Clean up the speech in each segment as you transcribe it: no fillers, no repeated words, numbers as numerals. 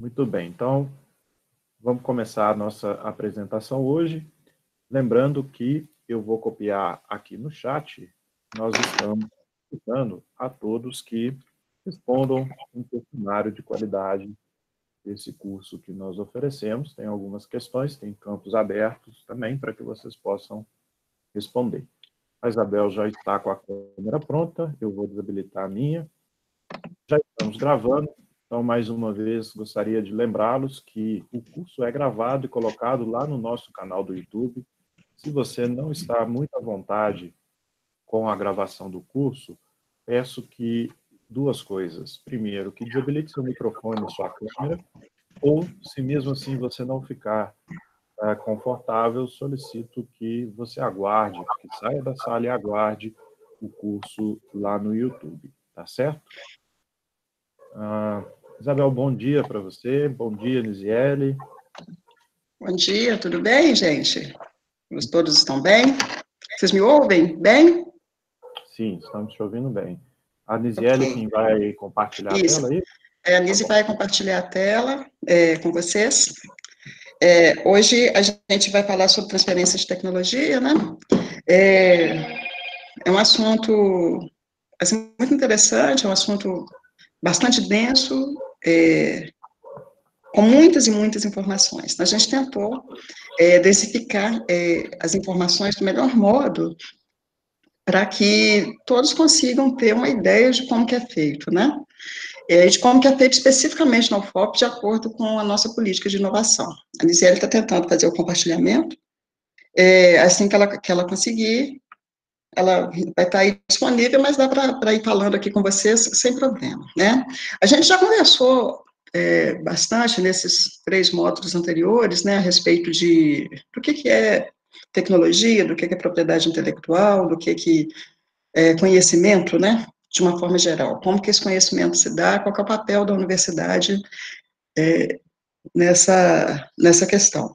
Muito bem, então vamos começar a nossa apresentação hoje. Lembrando que eu vou copiar aqui no chat, nós estamos solicitando a todos que respondam um questionário de qualidade desse curso que nós oferecemos. Tem algumas questões, tem campos abertos também para que vocês possam responder. A Isabel já está com a câmera pronta, eu vou desabilitar a minha. Já estamos gravando, então, mais uma vez, gostaria de lembrá-los que o curso é gravado e colocado lá no nosso canal do YouTube. Se você não está muito à vontade com a gravação do curso, peço que duas coisas. Primeiro, que desabilite seu microfone e sua câmera, ou, se mesmo assim você não ficar confortável, solicito que você aguarde, que saia da sala e aguarde o curso lá no YouTube, tá certo? Isabel, bom dia para você, bom dia, Nisiele. Bom dia, tudo bem, gente? Todos estão bem? Vocês me ouvem bem? Sim, estamos te ouvindo bem. A Nisiele, Okay. quem vai compartilhar a tela aí? A Nisi vai compartilhar a tela com vocês. Hoje a gente vai falar sobre transferência de tecnologia, né? É um assunto assim, muito interessante, é um assunto bastante denso, com muitas e muitas informações. A gente tentou densificar as informações do melhor modo para que todos consigam ter uma ideia de como que é feito, né? De como que é feito especificamente na UFOP, de acordo com a nossa política de inovação. A Nisiele está tentando fazer o compartilhamento, assim que ela conseguir, ela vai estar aí disponível, mas dá para ir falando aqui com vocês sem problema, né? A gente já conversou bastante nesses 3 módulos anteriores, né, a respeito do que é tecnologia, do que é propriedade intelectual, do que é conhecimento, né, de uma forma geral. Como que esse conhecimento se dá, qual que é o papel da universidade nessa questão.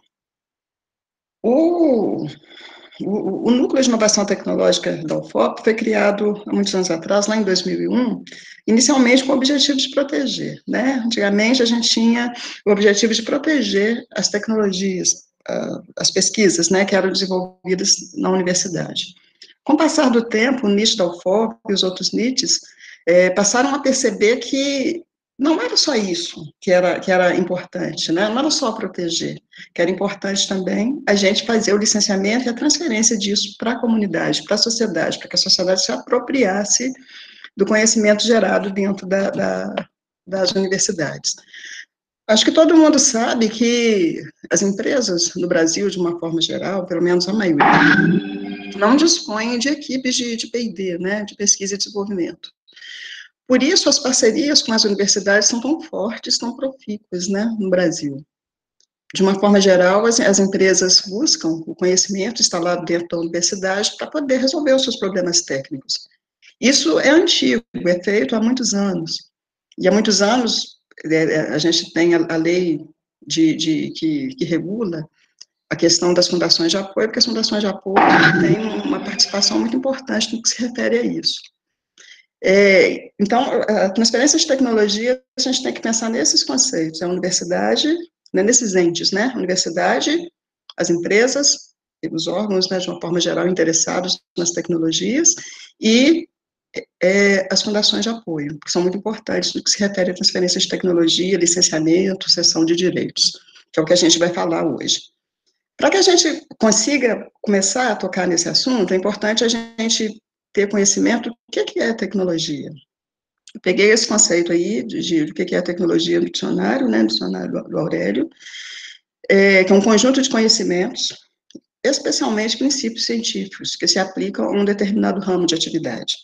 O Núcleo de Inovação Tecnológica da UFOP foi criado há muitos anos atrás, lá em 2001, inicialmente com o objetivo de proteger, né? Antigamente a gente tinha o objetivo de proteger as tecnologias, as pesquisas, né, que eram desenvolvidas na universidade. Com o passar do tempo, o NIT da UFOP e os outros NITs passaram a perceber que não era só isso que era importante, né? Não era só proteger, que era importante também a gente fazer o licenciamento e a transferência disso para a comunidade, para a sociedade, para que a sociedade se apropriasse do conhecimento gerado dentro das universidades. Acho que todo mundo sabe que as empresas no Brasil, de uma forma geral, pelo menos a maioria, não dispõem de equipes de P&D, né, de pesquisa e desenvolvimento. Por isso, as parcerias com as universidades são tão fortes, tão profícuas, né, no Brasil. De uma forma geral, as empresas buscam o conhecimento instalado dentro da universidade para poder resolver os seus problemas técnicos. Isso é antigo, é feito há muitos anos. E há muitos anos, a gente tem a lei que regula a questão das fundações de apoio, porque as fundações de apoio têm uma participação muito importante no que se refere a isso. Então, a transferência de tecnologia, a gente tem que pensar nesses conceitos, a universidade, né, nesses entes, né, a universidade, as empresas, os órgãos, né, de uma forma geral, interessados nas tecnologias, e as fundações de apoio, que são muito importantes no que se refere à transferência de tecnologia, licenciamento, cessão de direitos, que é o que a gente vai falar hoje. Para que a gente consiga começar a tocar nesse assunto, é importante a gente ter conhecimento do que é tecnologia. Eu peguei esse conceito aí do que é tecnologia no dicionário, né, no dicionário do Aurélio, que é um conjunto de conhecimentos, especialmente princípios científicos, que se aplicam a um determinado ramo de atividade.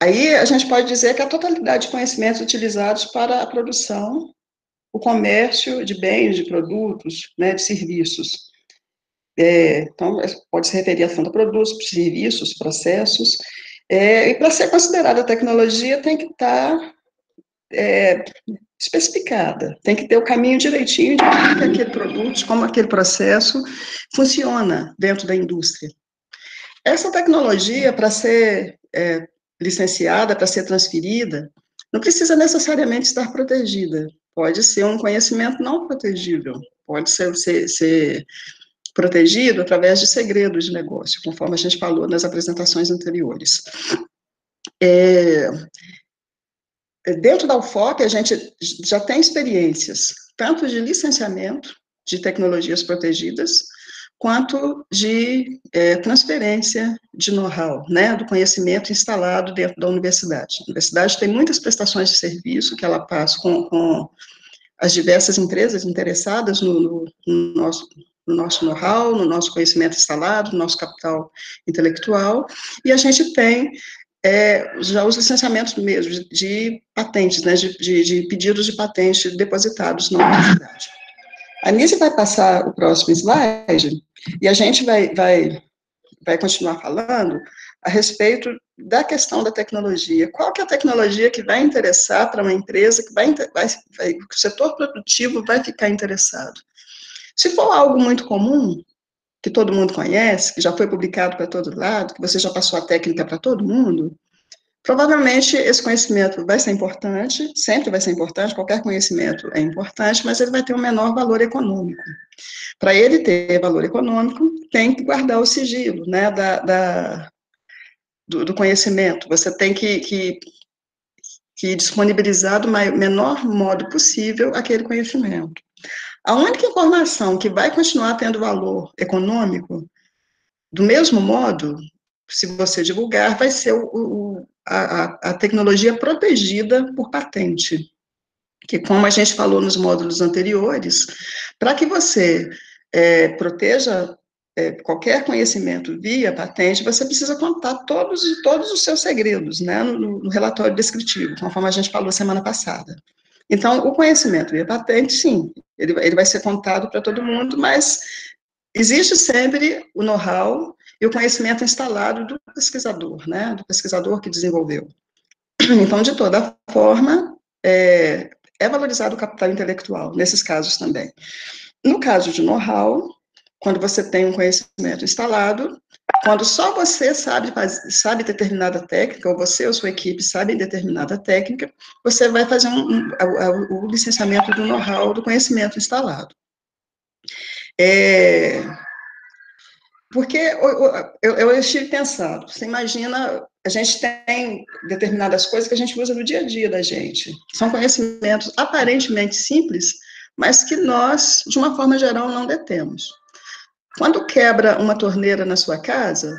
Aí a gente pode dizer que a totalidade de conhecimentos utilizados para a produção, o comércio de bens, de produtos, né, de serviços. Então, pode se referir a fundo a produtos, serviços, processos, e para ser considerada tecnologia tem que estar especificada, tem que ter o caminho direitinho de como aquele produto, de como aquele processo funciona dentro da indústria. Essa tecnologia, para ser licenciada, para ser transferida, não precisa necessariamente estar protegida. pode ser um conhecimento não protegível, pode ser protegido através de segredos de negócio, conforme a gente falou nas apresentações anteriores. Dentro da UFOP, a gente já tem experiências, tanto de licenciamento de tecnologias protegidas, quanto de transferência de know-how, né, do conhecimento instalado dentro da universidade. A universidade tem muitas prestações de serviço que ela faz com as diversas empresas interessadas no nosso know-how, no nosso conhecimento instalado, no nosso capital intelectual, e a gente tem já os licenciamentos mesmo de patentes, né, de pedidos de patente depositados na universidade. A Anísia vai passar o próximo slide, e a gente vai continuar falando a respeito da questão da tecnologia. Qual que é a tecnologia que vai interessar para uma empresa, que o setor produtivo vai ficar interessado? Se for algo muito comum, que todo mundo conhece, que já foi publicado para todo lado, que você já passou a técnica para todo mundo, provavelmente esse conhecimento vai ser importante, sempre vai ser importante, qualquer conhecimento é importante, mas ele vai ter um menor valor econômico. Para ele ter valor econômico, tem que guardar o sigilo, né, do conhecimento. Você tem que disponibilizar do menor modo possível aquele conhecimento. A única informação que vai continuar tendo valor econômico, do mesmo modo, se você divulgar, vai ser a tecnologia protegida por patente. Que, como a gente falou nos módulos anteriores, para que você proteja qualquer conhecimento via patente, você precisa contar todos os seus segredos, né, no relatório descritivo, conforme a gente falou semana passada. Então, o conhecimento via patente, sim, ele vai ser contado para todo mundo, mas existe sempre o know-how e o conhecimento instalado do pesquisador, né, do pesquisador que desenvolveu. Então, de toda forma, é valorizado o capital intelectual, nesses casos também. No caso de know-how, quando você tem um conhecimento instalado, quando só você sabe determinada técnica, ou você ou sua equipe sabem determinada técnica, você vai fazer o licenciamento do know-how, do conhecimento instalado. Porque eu estive pensando, você imagina, a gente tem determinadas coisas que a gente usa no dia a dia da gente, são conhecimentos aparentemente simples, mas que nós, de uma forma geral, não detemos. Quando quebra uma torneira na sua casa,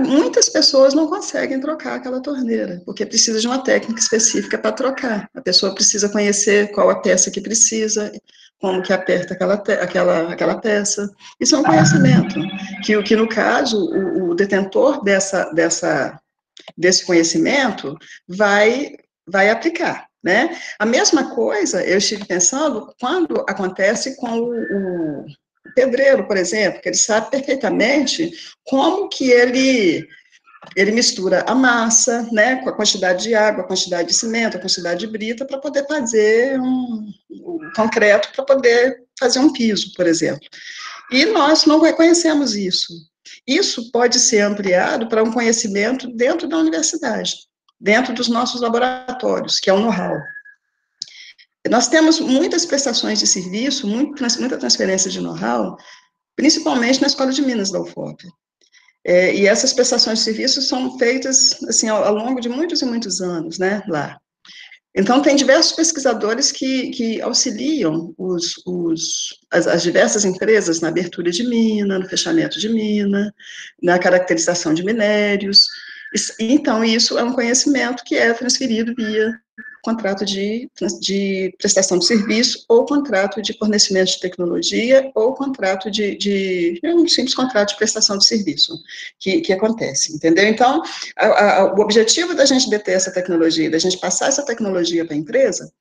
muitas pessoas não conseguem trocar aquela torneira, porque precisa de uma técnica específica para trocar. A pessoa precisa conhecer qual a peça que precisa, como que aperta aquela peça. Isso é um conhecimento, que no caso, o detentor desse conhecimento vai aplicar, né? A mesma coisa, eu estive pensando, quando acontece com o pedreiro, por exemplo, que ele sabe perfeitamente como que ele mistura a massa, né, com a quantidade de água, a quantidade de cimento, a quantidade de brita, para poder fazer um concreto, para poder fazer um piso, por exemplo. E nós não reconhecemos isso. Isso pode ser ampliado para um conhecimento dentro da universidade, dentro dos nossos laboratórios, que é o know-how. Nós temos muitas prestações de serviço, muita transferência de know-how, principalmente na Escola de Minas da UFOP. E essas prestações de serviços são feitas, assim, ao longo de muitos e muitos anos, né, lá. Então, tem diversos pesquisadores que auxiliam as diversas empresas na abertura de mina, no fechamento de mina, na caracterização de minérios. Então, isso é um conhecimento que é transferido via contrato de prestação de serviço, ou contrato de fornecimento de tecnologia, ou contrato um simples contrato de prestação de serviço, que acontece, entendeu? Então, o objetivo da gente deter essa tecnologia, da gente passar essa tecnologia para a empresa,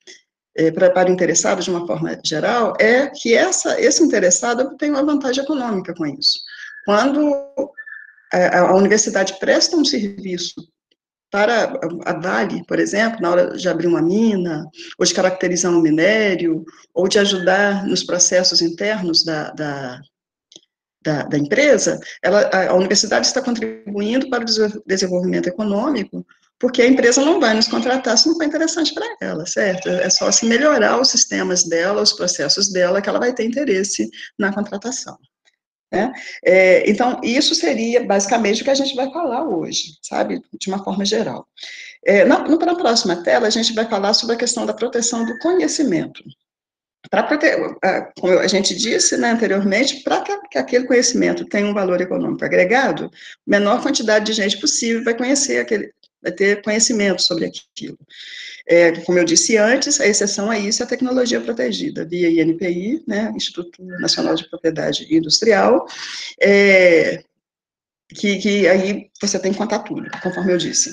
para o interessado de uma forma geral, é que esse interessado tenha uma vantagem econômica com isso. Quando a universidade presta um serviço para a Vale, por exemplo, na hora de abrir uma mina, ou de caracterizar um minério, ou de ajudar nos processos internos da empresa, a universidade está contribuindo para o desenvolvimento econômico, porque a empresa não vai nos contratar se não for interessante para ela, certo? É só se melhorar os sistemas dela, os processos dela, que ela vai ter interesse na contratação. Né? Então, isso seria basicamente o que a gente vai falar hoje, sabe, de uma forma geral. Na próxima tela, a gente vai falar sobre a questão da proteção do conhecimento. Como a gente disse, né, anteriormente, para que aquele conhecimento tenha um valor econômico agregado, menor quantidade de gente possível vai ter conhecimento sobre aquilo. Como eu disse antes, a exceção a isso é a tecnologia protegida, via INPI, né, Instituto Nacional de Propriedade Industrial, que aí você tem que contar tudo, conforme eu disse.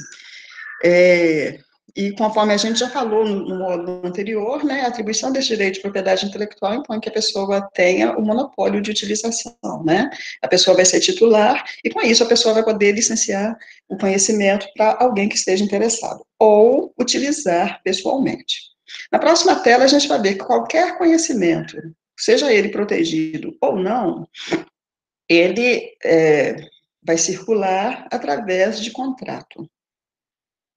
E conforme a gente já falou no módulo anterior, né, a atribuição desse direito de propriedade intelectual impõe que a pessoa tenha o monopólio de utilização, né? A pessoa vai ser titular e, com isso, a pessoa vai poder licenciar o conhecimento para alguém que esteja interessado, ou utilizar pessoalmente. Na próxima tela, a gente vai ver que qualquer conhecimento, seja ele protegido ou não, ele vai circular através de contrato.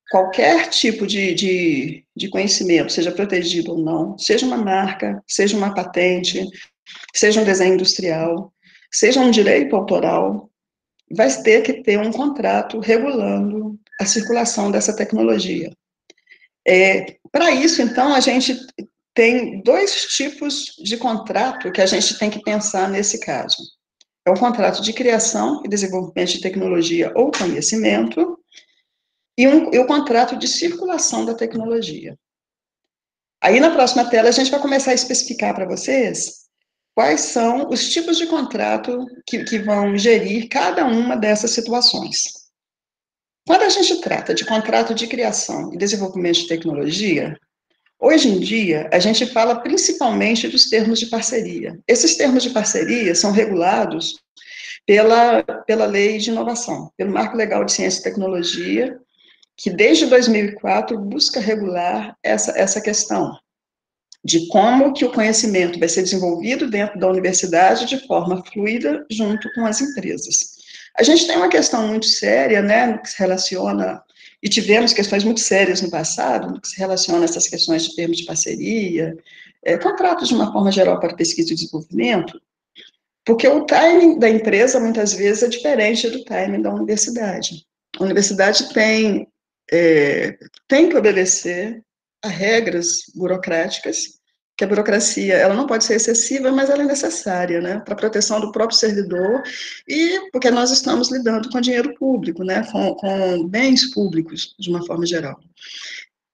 Qualquer tipo de conhecimento, seja protegido ou não, seja uma marca, seja uma patente, seja um desenho industrial, seja um direito autoral, vai ter que ter um contrato regulando a circulação dessa tecnologia. Para isso, então, a gente tem dois tipos de contrato que a gente tem que pensar nesse caso. É o contrato de criação e desenvolvimento de tecnologia ou conhecimento, e o contrato de circulação da tecnologia. Aí, na próxima tela, a gente vai começar a especificar para vocês quais são os tipos de contrato que vão gerir cada uma dessas situações. Quando a gente trata de contrato de criação e desenvolvimento de tecnologia, hoje em dia, a gente fala principalmente dos termos de parceria. Esses termos de parceria são regulados pela Lei de Inovação, pelo Marco Legal de Ciência e Tecnologia, que desde 2004 busca regular essa questão de como que o conhecimento vai ser desenvolvido dentro da universidade de forma fluida junto com as empresas. A gente tem uma questão muito séria, né, no que se relaciona, e tivemos questões muito sérias no passado, no que se relaciona a essas questões de termos de parceria, contratos de uma forma geral para pesquisa e desenvolvimento, porque o timing da empresa, muitas vezes, é diferente do timing da universidade. A universidade tem que obedecer a regras burocráticas, que a burocracia, ela não pode ser excessiva, mas ela é necessária, né, para a proteção do próprio servidor, e porque nós estamos lidando com dinheiro público, né, com bens públicos, de uma forma geral.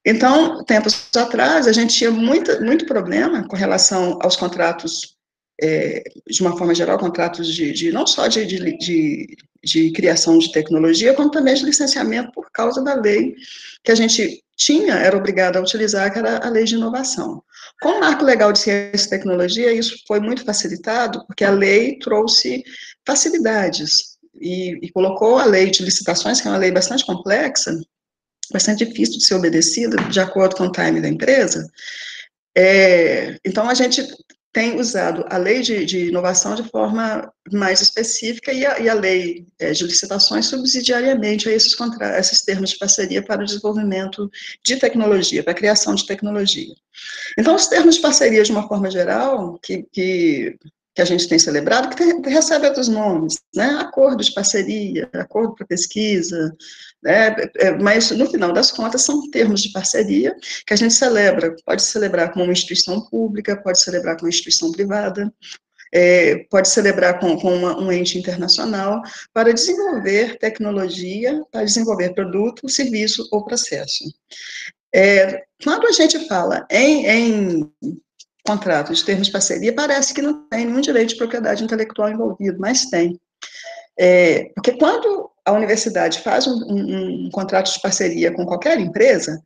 Então, tempos atrás, a gente tinha muito problema com relação aos contratos, de uma forma geral, contratos não só de criação de tecnologia, como também de licenciamento por causa da lei que a gente era obrigado a utilizar, que era a lei de inovação. Com o Marco Legal de Ciência e Tecnologia, isso foi muito facilitado, porque a lei trouxe facilidades e colocou a lei de licitações, que é uma lei bastante complexa, bastante difícil de ser obedecida, de acordo com o time da empresa. Então, a gente tem usado a lei de inovação de forma mais específica e a lei de licitações subsidiariamente a esses termos de parceria para o desenvolvimento de tecnologia, para a criação de tecnologia. Então, os termos de parceria, de uma forma geral, que a gente tem celebrado, que recebe outros nomes, né? Acordo de parceria, acordo para pesquisa, né? Mas, no final das contas, são termos de parceria que a gente celebra, pode celebrar com uma instituição pública, pode celebrar com uma instituição privada, pode celebrar com um ente internacional, para desenvolver tecnologia, para desenvolver produto, serviço ou processo. Quando a gente fala em contrato de termos de parceria, parece que não tem nenhum direito de propriedade intelectual envolvido, mas tem. Porque quando a universidade faz um contrato de parceria com qualquer empresa,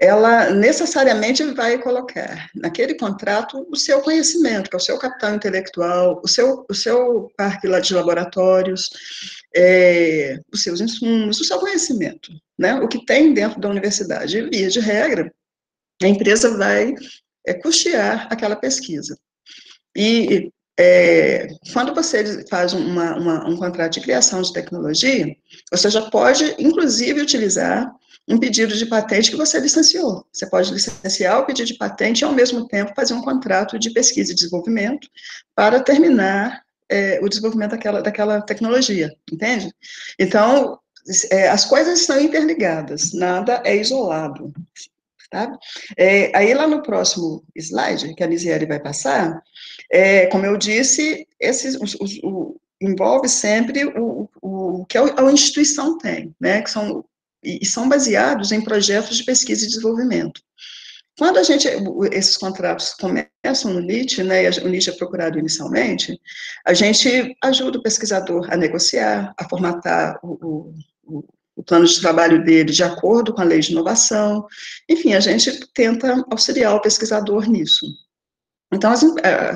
ela necessariamente vai colocar naquele contrato o seu conhecimento, que é o seu capital intelectual, o seu parque de laboratórios, os seus insumos, o seu conhecimento, né? O que tem dentro da universidade. E, via de regra, a empresa vai custear aquela pesquisa. E quando você faz um contrato de criação de tecnologia, você já pode, inclusive, utilizar um pedido de patente que você licenciou. Você pode licenciar o pedido de patente e, ao mesmo tempo, fazer um contrato de pesquisa e desenvolvimento para terminar o desenvolvimento daquela tecnologia, entende? Então, as coisas estão interligadas, nada é isolado, tá? Aí, lá no próximo slide, que a Lisiele vai passar, como eu disse, envolve sempre o que a instituição tem, né, que são baseados em projetos de pesquisa e desenvolvimento. Quando esses contratos começam no NIT, né, e o NIT é procurado inicialmente, a gente ajuda o pesquisador a negociar, a formatar o plano de trabalho dele de acordo com a lei de inovação, enfim, a gente tenta auxiliar o pesquisador nisso. Então,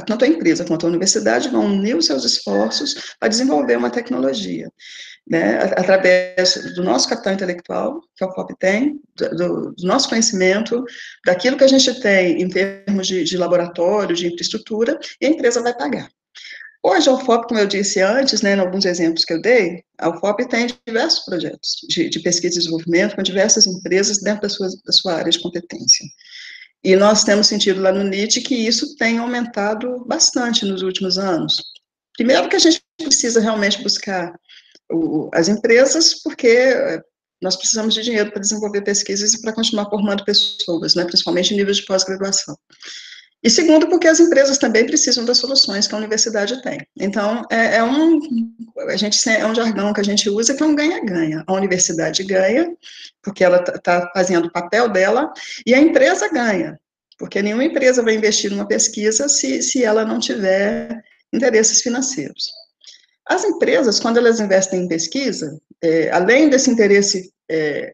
tanto a empresa quanto a universidade vão unir os seus esforços para desenvolver uma tecnologia, né, através do nosso capital intelectual, que a UFOP tem, do nosso conhecimento, daquilo que a gente tem em termos de laboratório, de infraestrutura, e a empresa vai pagar. Hoje, a UFOP, como eu disse antes, né, em alguns exemplos que eu dei, a UFOP tem diversos projetos de pesquisa e desenvolvimento com diversas empresas dentro da sua área de competência. E nós temos sentido lá no NIT que isso tem aumentado bastante nos últimos anos. Primeiro que a gente precisa realmente buscar as empresas, porque nós precisamos de dinheiro para desenvolver pesquisas e para continuar formando pessoas, né, principalmente em nível de pós-graduação. E segundo, porque as empresas também precisam das soluções que a universidade tem. Então, é um jargão que a gente usa que é um ganha-ganha. A universidade ganha, porque ela está fazendo o papel dela, e a empresa ganha, porque nenhuma empresa vai investir numa pesquisa se ela não tiver interesses financeiros. As empresas, quando elas investem em pesquisa, além desse interesse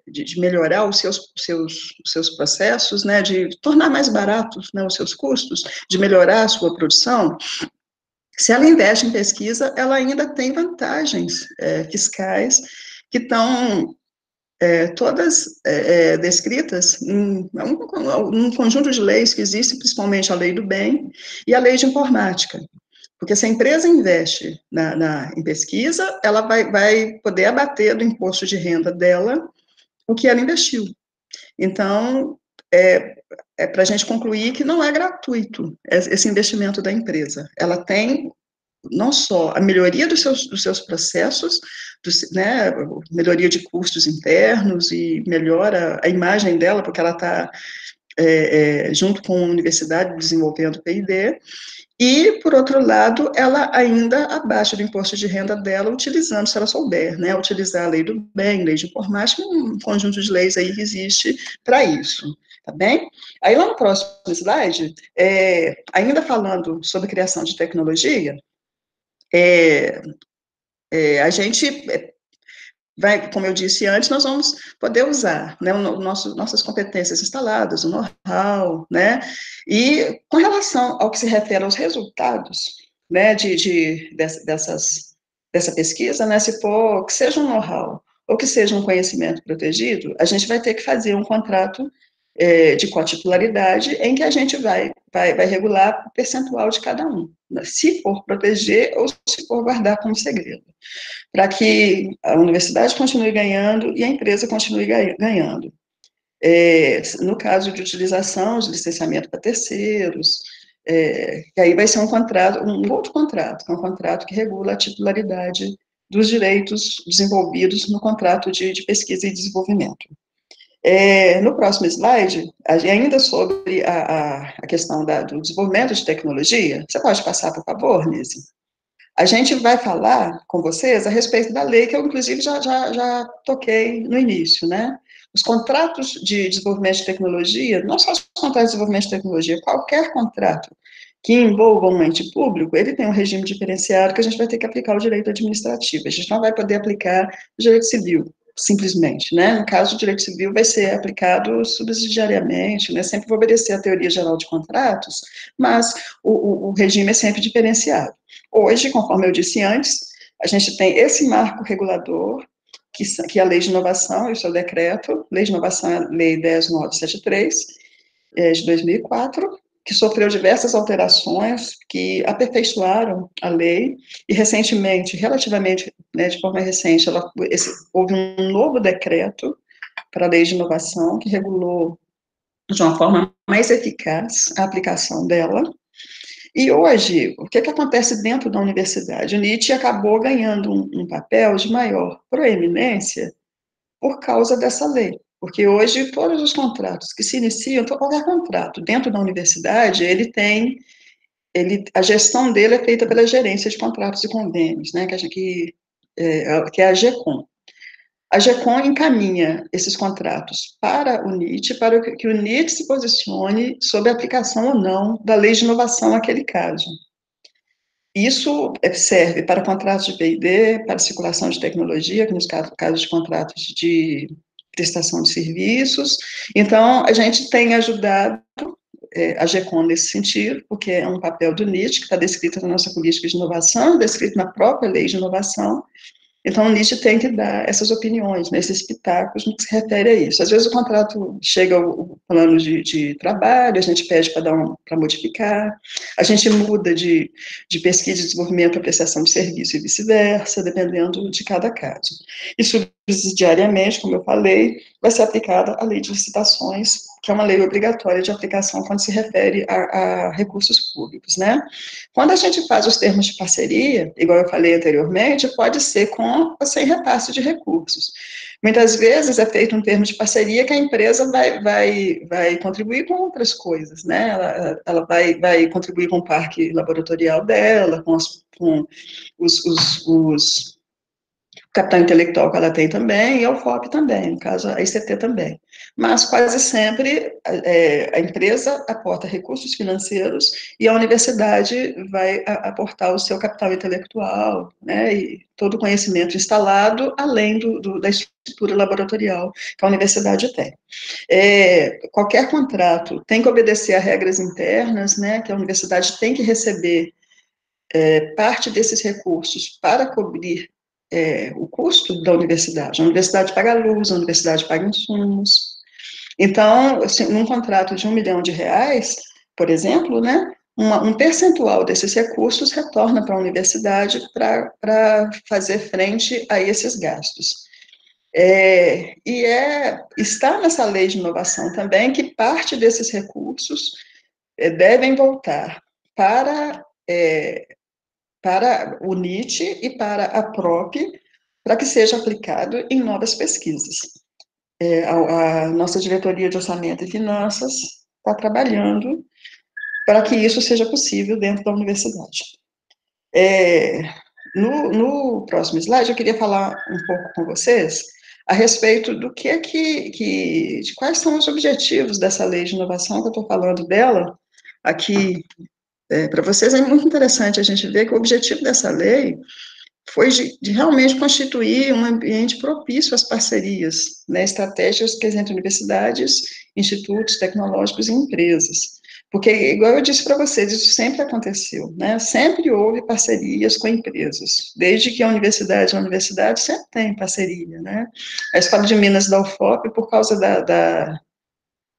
de melhorar os seus processos, né, de tornar mais baratos, né, os seus custos, de melhorar a sua produção, se ela investe em pesquisa, ela ainda tem vantagens fiscais que estão todas descritas em um conjunto de leis que existe, principalmente a lei do bem e a lei de informática. Porque se a empresa investe em pesquisa, ela vai poder abater do imposto de renda dela o que ela investiu. Então, para a gente concluir que não é gratuito esse investimento da empresa. Ela tem não só a melhoria dos seus processos, né, melhoria de custos internos e melhora a imagem dela, porque ela está junto com a universidade desenvolvendo P&D, e, por outro lado, ela ainda abaixa do imposto de renda dela, utilizando, se ela souber, né, utilizar a lei do bem, lei de informática, um conjunto de leis aí que existe para isso, tá bem? Aí, lá no próximo slide, ainda falando sobre criação de tecnologia, a gente vai, como eu disse antes, nós vamos poder usar, né, nossas competências instaladas, o know-how, né, e com relação ao que se refere aos resultados, né, dessa pesquisa, né, se for que seja um know-how ou que seja um conhecimento protegido, a gente vai ter que fazer um contrato de cotitularidade em que a gente vai regular o percentual de cada um, se for proteger ou se for guardar como segredo, para que a universidade continue ganhando e a empresa continue ganhando. No caso de utilização de licenciamento para terceiros, que aí vai ser um outro contrato, que é um contrato que regula a titularidade dos direitos desenvolvidos no contrato de pesquisa e desenvolvimento. No próximo slide, ainda sobre a questão do desenvolvimento de tecnologia, você pode passar, por favor, Nise? A gente vai falar com vocês a respeito da lei que eu, inclusive, já toquei no início, né? Os contratos de desenvolvimento de tecnologia, não só os contratos de desenvolvimento de tecnologia, qualquer contrato que envolva um ente público, ele tem um regime diferenciado que a gente vai ter que aplicar o direito administrativo. A gente não vai poder aplicar o direito civil, simplesmente, né? No caso, o direito civil vai ser aplicado subsidiariamente, né? Sempre vai obedecer à teoria geral de contratos, mas o regime é sempre diferenciado. Hoje, conforme eu disse antes, a gente tem esse marco regulador, que é a Lei de Inovação e o seu decreto, Lei de Inovação é a Lei 10.973, de 2004, que sofreu diversas alterações que aperfeiçoaram a lei, e recentemente, relativamente, né, de forma recente, houve um novo decreto, para a Lei de Inovação, que regulou de uma forma mais eficaz a aplicação dela. E hoje, o que acontece dentro da universidade? O NIT acabou ganhando um papel de maior proeminência por causa dessa lei. Porque hoje, todos os contratos que se iniciam, qualquer contrato dentro da universidade, a gestão dele é feita pela gerência de contratos e convênios, né, que é a GECOM. A GECOM encaminha esses contratos para o NIT, para que o NIT se posicione sobre a aplicação ou não da lei de inovação naquele caso. Isso serve para contratos de P&D, para circulação de tecnologia, que nos casos de contratos de prestação de serviços. Então, a gente tem ajudado a GECOM nesse sentido, porque é um papel do NIT, que está descrito na nossa política de inovação, descrito na própria lei de inovação. Então, o NIT tem que dar essas opiniões, né, esses pitacos no que se refere a isso. Às vezes o contrato chega ao plano de trabalho, a gente pede para modificar, a gente muda de pesquisa e desenvolvimento para prestação de serviço e vice-versa, dependendo de cada caso. E subsidiariamente, como eu falei, vai ser aplicada a lei de licitações, que é uma lei obrigatória de aplicação quando se refere a recursos públicos, né? Quando a gente faz os termos de parceria, igual eu falei anteriormente, pode ser com ou sem repasse de recursos. Muitas vezes é feito um termo de parceria que a empresa vai contribuir com outras coisas, né? Ela vai contribuir com o parque laboratorial dela, com os capital intelectual que ela tem também, e a UFOP também, no caso, a ICT também. Mas quase sempre a empresa aporta recursos financeiros e a universidade vai aportar o seu capital intelectual, né, e todo o conhecimento instalado, além da estrutura laboratorial que a universidade tem. Qualquer contrato tem que obedecer a regras internas, né, que a universidade tem que receber parte desses recursos para cobrir o custo da universidade. A universidade paga luz, a universidade paga insumos. Então, assim, num contrato de R$1 milhão, por exemplo, né, um percentual desses recursos retorna para a universidade para fazer frente a esses gastos. Está nessa lei de inovação também que parte desses recursos devem voltar para o NIT e para a PROP, para que seja aplicado em novas pesquisas. A nossa diretoria de orçamento e finanças está trabalhando para que isso seja possível dentro da universidade. No próximo slide, eu queria falar um pouco com vocês a respeito do de quais são os objetivos dessa lei de inovação, que eu estou falando dela aqui para vocês. É muito interessante a gente ver que o objetivo dessa lei foi de realmente constituir um ambiente propício às parcerias, né, estratégicas entre universidades, institutos tecnológicos e empresas. Porque, igual eu disse para vocês, isso sempre aconteceu, né? Sempre houve parcerias com empresas. Desde que a universidade sempre tem parceria, né? A Escola de Minas da UFOP, por causa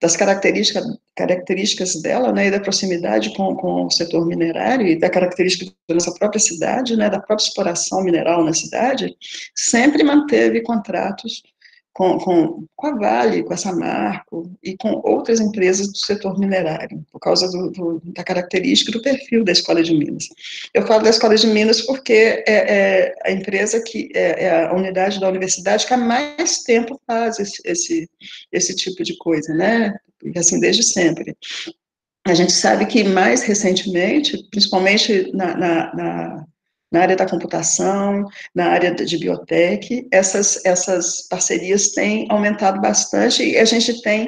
das características dela, né, e da proximidade com o setor minerário, e da característica da nossa própria cidade, né, da própria exploração mineral na cidade, sempre manteve contratos com a Vale, com a Samarco, e com outras empresas do setor minerário, por causa da característica do perfil da Escola de Minas. Eu falo da Escola de Minas porque é a empresa é a unidade da universidade que há mais tempo faz esse tipo de coisa, né? Assim, desde sempre. A gente sabe que mais recentemente, principalmente na área da computação, na área de biotech, essas parcerias têm aumentado bastante e a gente tem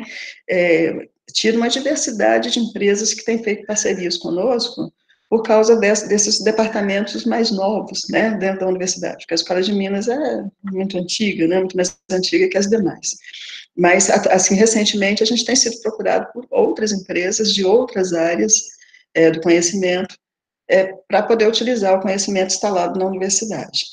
tido uma diversidade de empresas que têm feito parcerias conosco por causa desses departamentos mais novos, né, dentro da universidade, porque a Escola de Minas é muito antiga, né, muito mais antiga que as demais. Mas, assim, recentemente, a gente tem sido procurado por outras empresas de outras áreas do conhecimento, para poder utilizar o conhecimento instalado na universidade.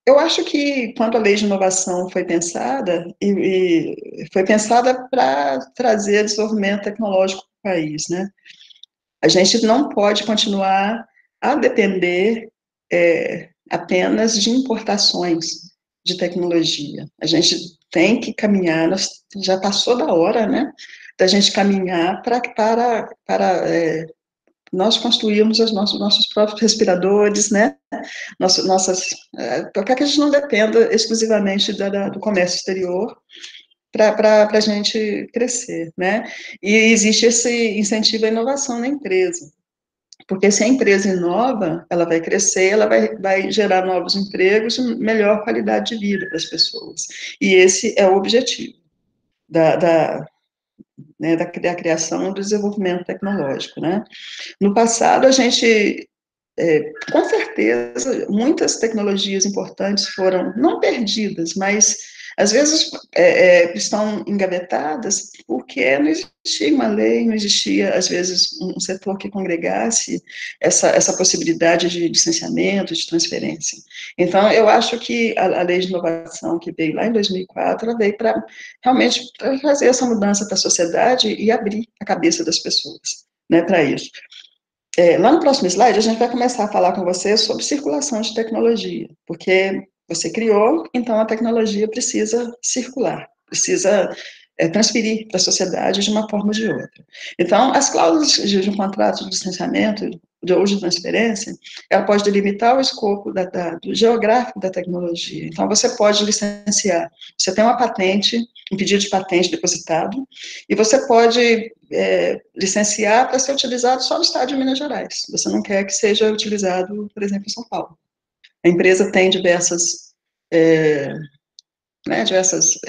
Eu acho que, quando a lei de inovação foi pensada, e foi pensada para trazer desenvolvimento tecnológico para o país, né? A gente não pode continuar a depender apenas de importações de tecnologia. A gente tem que caminhar, já passou da hora, né, da gente caminhar para nós construirmos os nossos próprios respiradores, né, para que a gente não dependa exclusivamente do comércio exterior, para a gente crescer, né, e existe esse incentivo à inovação na empresa, porque se a empresa inova, ela vai crescer, ela vai gerar novos empregos e melhor qualidade de vida para as pessoas, e esse é o objetivo né, da criação e do desenvolvimento tecnológico, né. No passado, a gente, com certeza, muitas tecnologias importantes foram, não perdidas, mas, às vezes, estão engavetadas porque não existia uma lei, não existia, às vezes, um setor que congregasse essa possibilidade de licenciamento, de transferência. Então, eu acho que a lei de inovação que veio lá em 2004, ela veio para, realmente, para fazer essa mudança para a sociedade e abrir a cabeça das pessoas, né, para isso. Lá no próximo slide, a gente vai começar a falar com você sobre circulação de tecnologia, porque você criou, então a tecnologia precisa circular, precisa transferir para a sociedade de uma forma ou de outra. Então, as cláusulas de um contrato de licenciamento ou de transferência, ela pode delimitar o escopo do geográfico da tecnologia. Então, você pode licenciar, você tem uma patente, um pedido de patente depositado, e você pode licenciar para ser utilizado só no estado de Minas Gerais. Você não quer que seja utilizado, por exemplo, em São Paulo. A empresa tem diversas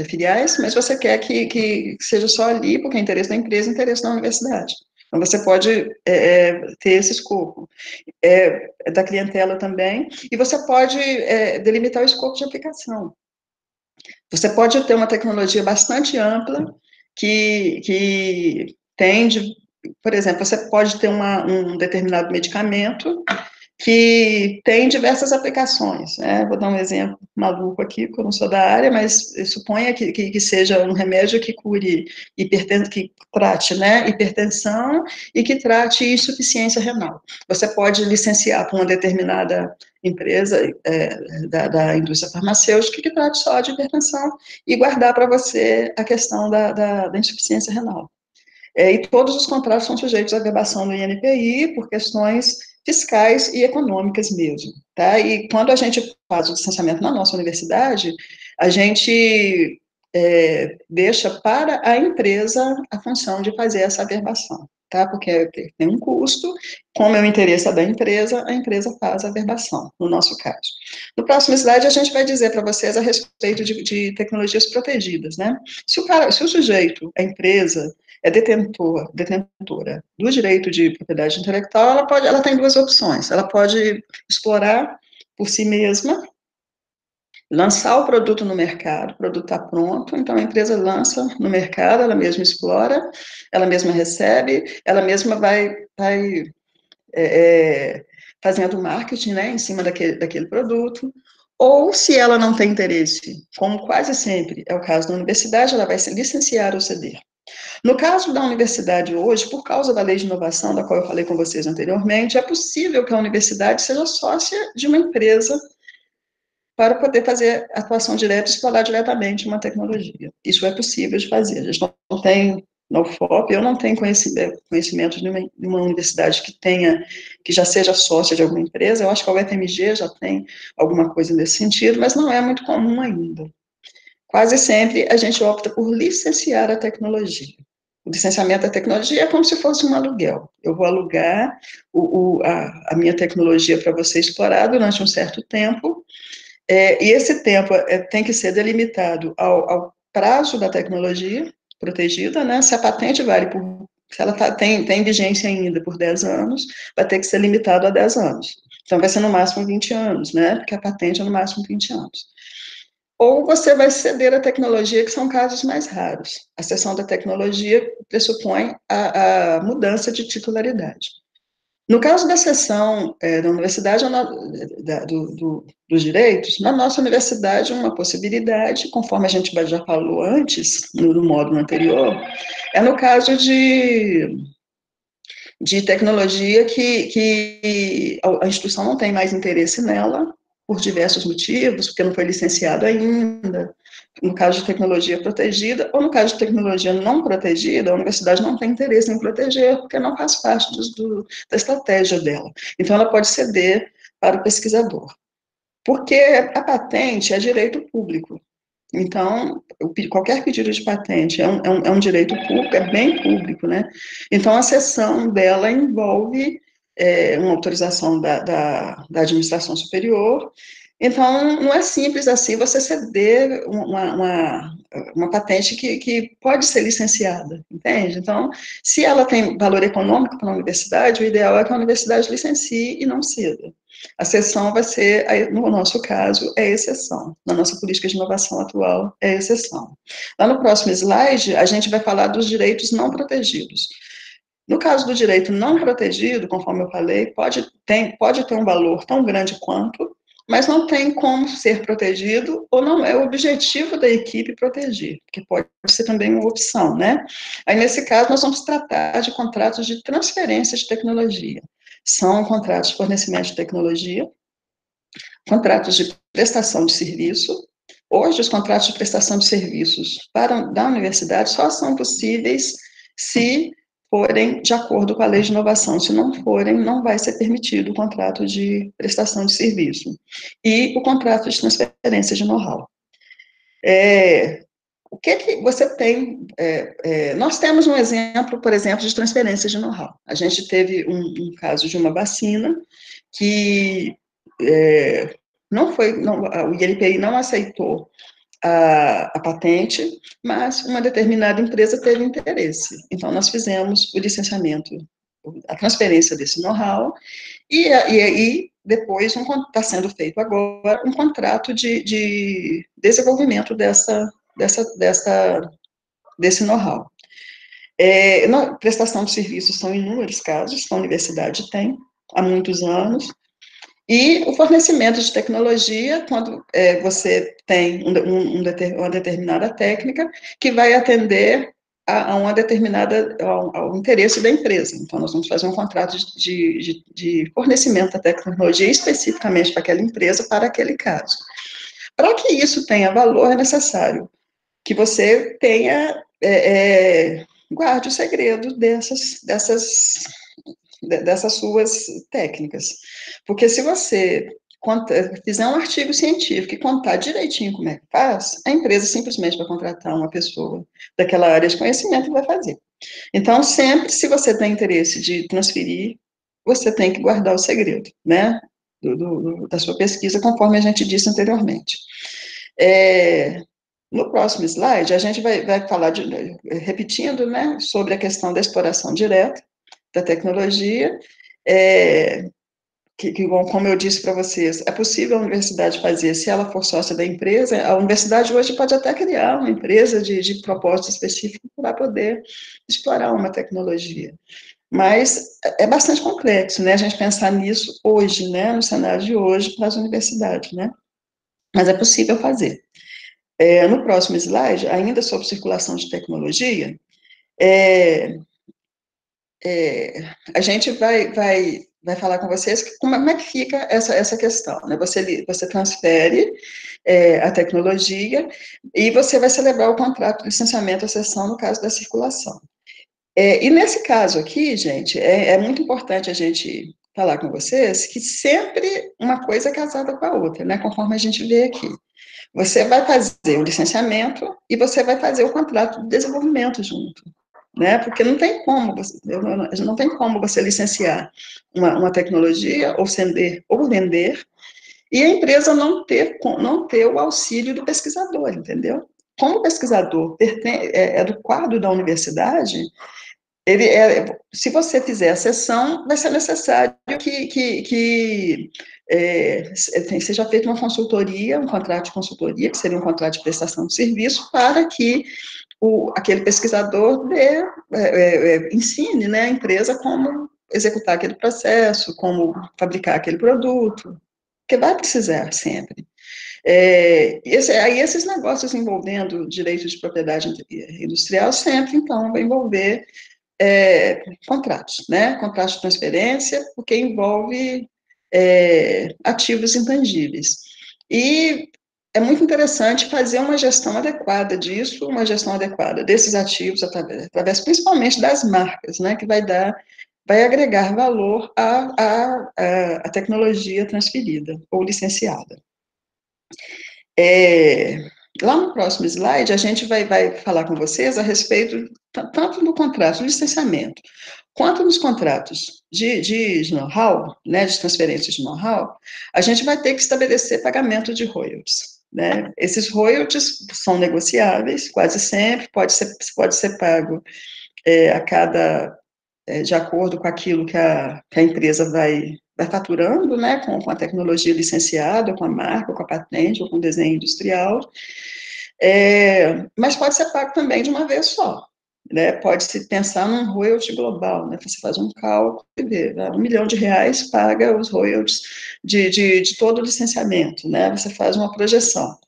filiais, mas você quer que seja só ali, porque é interesse da empresa, interesse da universidade. Então, você pode ter esse escopo. Da clientela também, e você pode delimitar o escopo de aplicação. Você pode ter uma tecnologia bastante ampla, que tende, por exemplo, você pode ter um determinado medicamento que tem diversas aplicações, né? Vou dar um exemplo maluco aqui, porque eu não sou da área, mas suponha que seja um remédio que cure que trate, né, hipertensão e que trate insuficiência renal. Você pode licenciar para uma determinada empresa da indústria farmacêutica que trate só de hipertensão e guardar para você a questão da insuficiência renal. E todos os contratos são sujeitos à verbação do INPI por questões fiscais e econômicas mesmo, tá? E quando a gente faz o licenciamento na nossa universidade, a gente deixa para a empresa a função de fazer essa averbação, tá? Porque tem um custo, como é o interesse da empresa, a empresa faz a averbação, no nosso caso. No próximo slide, a gente vai dizer para vocês a respeito de tecnologias protegidas, né? Se o sujeito, a empresa, é detentora do direito de propriedade intelectual, ela tem duas opções. Ela pode explorar por si mesma, lançar o produto no mercado, o produto está pronto, então a empresa lança no mercado, ela mesma explora, ela mesma recebe, ela mesma vai fazendo marketing, né, em cima daquele produto. Ou, se ela não tem interesse, como quase sempre é o caso da universidade, ela vai se licenciar ou ceder. No caso da universidade hoje, por causa da lei de inovação, da qual eu falei com vocês anteriormente, é possível que a universidade seja sócia de uma empresa para poder fazer atuação direta e explorar diretamente uma tecnologia. Isso é possível de fazer. A gente não tem, na UFOP, eu não tenho conhecimento de uma universidade que já seja sócia de alguma empresa. Eu acho que a UFMG já tem alguma coisa nesse sentido, mas não é muito comum ainda. Quase sempre a gente opta por licenciar a tecnologia. O licenciamento da tecnologia é como se fosse um aluguel. Eu vou alugar a minha tecnologia para você explorar durante um certo tempo, e esse tempo tem que ser delimitado ao prazo da tecnologia protegida, né? Se a patente se ela tem vigência ainda por 10 anos, vai ter que ser limitado a 10 anos. Então, vai ser no máximo 20 anos, né? Porque a patente é no máximo 20 anos. Ou você vai ceder a tecnologia, que são casos mais raros. A cessão da tecnologia pressupõe a mudança de titularidade. No caso da cessão da universidade, dos direitos, na nossa universidade, uma possibilidade, conforme a gente já falou antes, no módulo anterior, é no caso de tecnologia que a instituição não tem mais interesse nela, por diversos motivos, porque não foi licenciado ainda, no caso de tecnologia protegida, ou no caso de tecnologia não protegida, a universidade não tem interesse em proteger, porque não faz parte da estratégia dela. Então, ela pode ceder para o pesquisador. Porque a patente é direito público. Então, qualquer pedido de patente é um direito público, é bem público, né? Então, a cessão dela envolve uma autorização da administração superior. Então, não é simples assim você ceder uma patente que pode ser licenciada, entende? Então, se ela tem valor econômico para a universidade, o ideal é que a universidade licencie e não ceda. A cessão vai ser, no nosso caso, é exceção. Na nossa política de inovação atual, é exceção. Lá no próximo slide, a gente vai falar dos direitos não protegidos. No caso do direito não protegido, conforme eu falei, pode ter um valor tão grande quanto, mas não tem como ser protegido, ou não é o objetivo da equipe proteger, que pode ser também uma opção, né? Aí, nesse caso, nós vamos tratar de contratos de transferência de tecnologia. São contratos de fornecimento de tecnologia, contratos de prestação de serviço. Hoje, os contratos de prestação de serviços da universidade só são possíveis se forem de acordo com a lei de inovação. Se não forem, não vai ser permitido o contrato de prestação de serviço. E o contrato de transferência de know-how. O que você tem? Nós temos um exemplo, por exemplo, de transferência de know-how. A gente teve um caso de uma vacina que o INPI não aceitou a patente, mas uma determinada empresa teve interesse. Então, nós fizemos o licenciamento, a transferência desse know-how, e aí, depois, está sendo feito agora um contrato de desenvolvimento desse know-how. Na prestação de serviços são inúmeros casos que a universidade tem, há muitos anos, e o fornecimento de tecnologia, quando você tem uma determinada técnica que vai atender ao interesse da empresa. Então, nós vamos fazer um contrato de fornecimento da tecnologia especificamente para aquela empresa, para aquele caso. Para que isso tenha valor, é necessário que você guarde o segredo dessas suas técnicas. Porque se você fizer um artigo científico e contar direitinho como é que faz, a empresa simplesmente vai contratar uma pessoa daquela área de conhecimento e vai fazer. Então, sempre, se você tem interesse de transferir, você tem que guardar o segredo, né, da sua pesquisa, conforme a gente disse anteriormente. No próximo slide, a gente vai falar, repetindo, né, sobre a questão da exploração direta da tecnologia, como eu disse para vocês, é possível a universidade fazer, se ela for sócia da empresa, a universidade hoje pode até criar uma empresa de propósito específico para poder explorar uma tecnologia. Mas é bastante complexo, né, a gente pensar nisso hoje, né, no cenário de hoje para as universidades, né, mas é possível fazer. No próximo slide, ainda sobre circulação de tecnologia, a gente vai falar com vocês como é que fica essa questão, né? Você transfere a tecnologia e você vai celebrar o contrato de licenciamento à cessão no caso da circulação. E nesse caso aqui, gente, é muito importante a gente falar com vocês que sempre uma coisa é casada com a outra, né? Conforme a gente vê aqui. Você vai fazer o licenciamento e você vai fazer o contrato de desenvolvimento junto, né? Porque não tem como você licenciar uma tecnologia ou vender e a empresa não ter o auxílio do pesquisador, entendeu? Como o pesquisador é do quadro da universidade, se você fizer a cessão, vai ser necessário que seja feita uma consultoria, um contrato de consultoria, que seria um contrato de prestação de serviço, para que aquele pesquisador ensine, né, a empresa como executar aquele processo, como fabricar aquele produto, que vai precisar sempre. Aí esses negócios envolvendo direitos de propriedade industrial sempre, então, vai envolver contratos, né? Contratos de transferência, porque envolve ativos intangíveis. E é muito interessante fazer uma gestão adequada disso, uma gestão adequada desses ativos, através principalmente das marcas, né, que vai agregar valor à tecnologia transferida ou licenciada. Lá no próximo slide, a gente vai falar com vocês a respeito tanto do contrato de licenciamento, quanto nos contratos de know-how, né, de transferência de know-how, a gente vai ter que estabelecer pagamento de royalties. Né? Esses royalties são negociáveis, quase sempre, pode ser pago a cada, de acordo com aquilo que a empresa vai faturando, né, com a tecnologia licenciada, com a marca, com a patente, ou com o desenho industrial, mas pode ser pago também de uma vez só. Né, pode-se pensar num royalty global, né, você faz um cálculo e vê, né, R$1 milhão paga os royalties de todo o licenciamento, né, você faz uma projeção.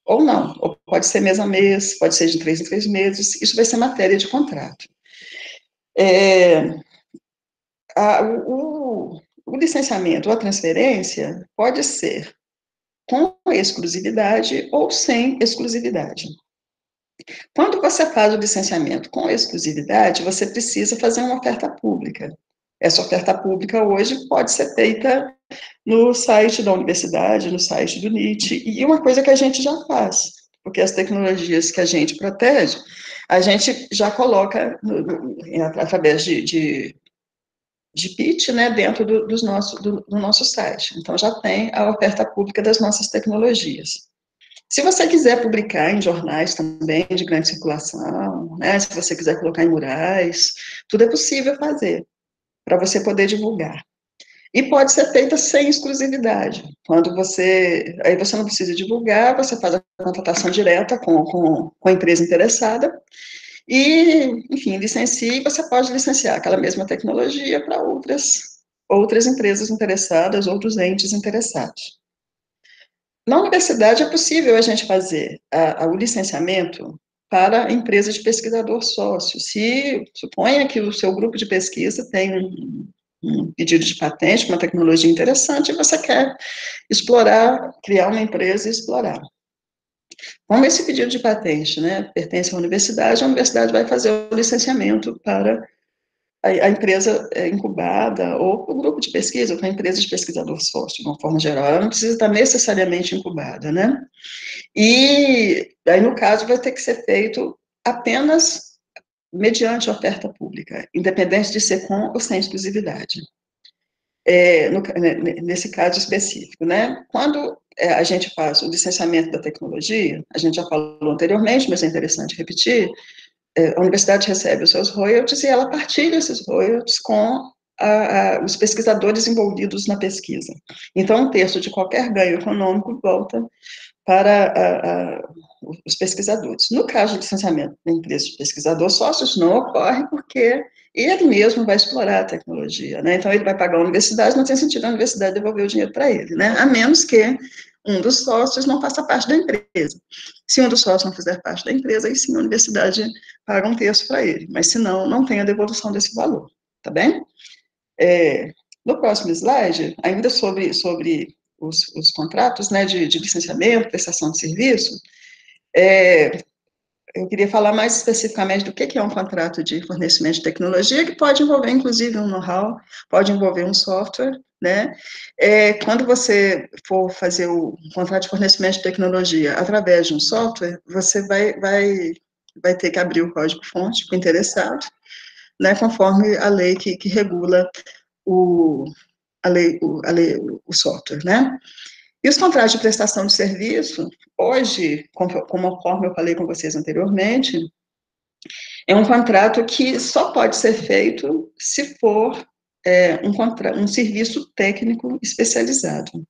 Ou não, ou pode ser mês a mês, pode ser de 3 em 3 meses, isso vai ser matéria de contrato. O licenciamento ou a transferência pode ser com exclusividade ou sem exclusividade. Quando você faz o licenciamento com exclusividade, você precisa fazer uma oferta pública. Essa oferta pública hoje pode ser feita no site da universidade, no site do NIT, e uma coisa que a gente já faz, porque as tecnologias que a gente protege, a gente já coloca através de pitch, né, dentro do nosso site. Então, já tem a oferta pública das nossas tecnologias. Se você quiser publicar em jornais também de grande circulação, né, se você quiser colocar em murais, tudo é possível fazer, para você poder divulgar. E pode ser feita sem exclusividade. Aí você não precisa divulgar, você faz a contratação direta com a empresa interessada, e, enfim, licencia, e você pode licenciar aquela mesma tecnologia para outras empresas interessadas, outros entes interessados. Na universidade é possível a gente fazer o licenciamento para a empresa de pesquisador sócio. Se suponha que o seu grupo de pesquisa tem um pedido de patente, uma tecnologia interessante, e você quer explorar, criar uma empresa e explorar. Como esse pedido de patente, né, pertence à universidade, a universidade vai fazer o licenciamento para a empresa incubada, ou o grupo de pesquisa, ou a empresa de pesquisador sócio, de uma forma geral. Ela não precisa estar necessariamente incubada, né? E aí, no caso, vai ter que ser feito apenas mediante oferta pública, independente de ser com ou sem exclusividade. Nesse caso específico, né? Quando a gente faz o licenciamento da tecnologia, a gente já falou anteriormente, mas é interessante repetir, a universidade recebe os seus royalties e ela partilha esses royalties com os pesquisadores envolvidos na pesquisa. Então, 1/3 de qualquer ganho econômico volta para os pesquisadores. No caso de licenciamento da empresa de pesquisador sócio, isso não ocorre porque ele mesmo vai explorar a tecnologia, né? Então, ele vai pagar a universidade, não tem sentido a universidade devolver o dinheiro para ele, né? A menos que um dos sócios não faça parte da empresa. Se um dos sócios não fizer parte da empresa, aí sim a universidade paga 1/3 para ele, mas se não, não tem a devolução desse valor, tá bem? No próximo slide, ainda sobre os contratos, né, de licenciamento, prestação de serviço, eu queria falar mais especificamente do que é um contrato de fornecimento de tecnologia, que pode envolver, inclusive, um know-how, pode envolver um software, né? Quando você for fazer o contrato de fornecimento de tecnologia através de um software, você vai ter que abrir o código-fonte para o interessado, né, conforme a lei que regula o software, né? E os contratos de prestação de serviço, hoje, conforme eu falei com vocês anteriormente, é um contrato que só pode ser feito se for um serviço técnico especializado.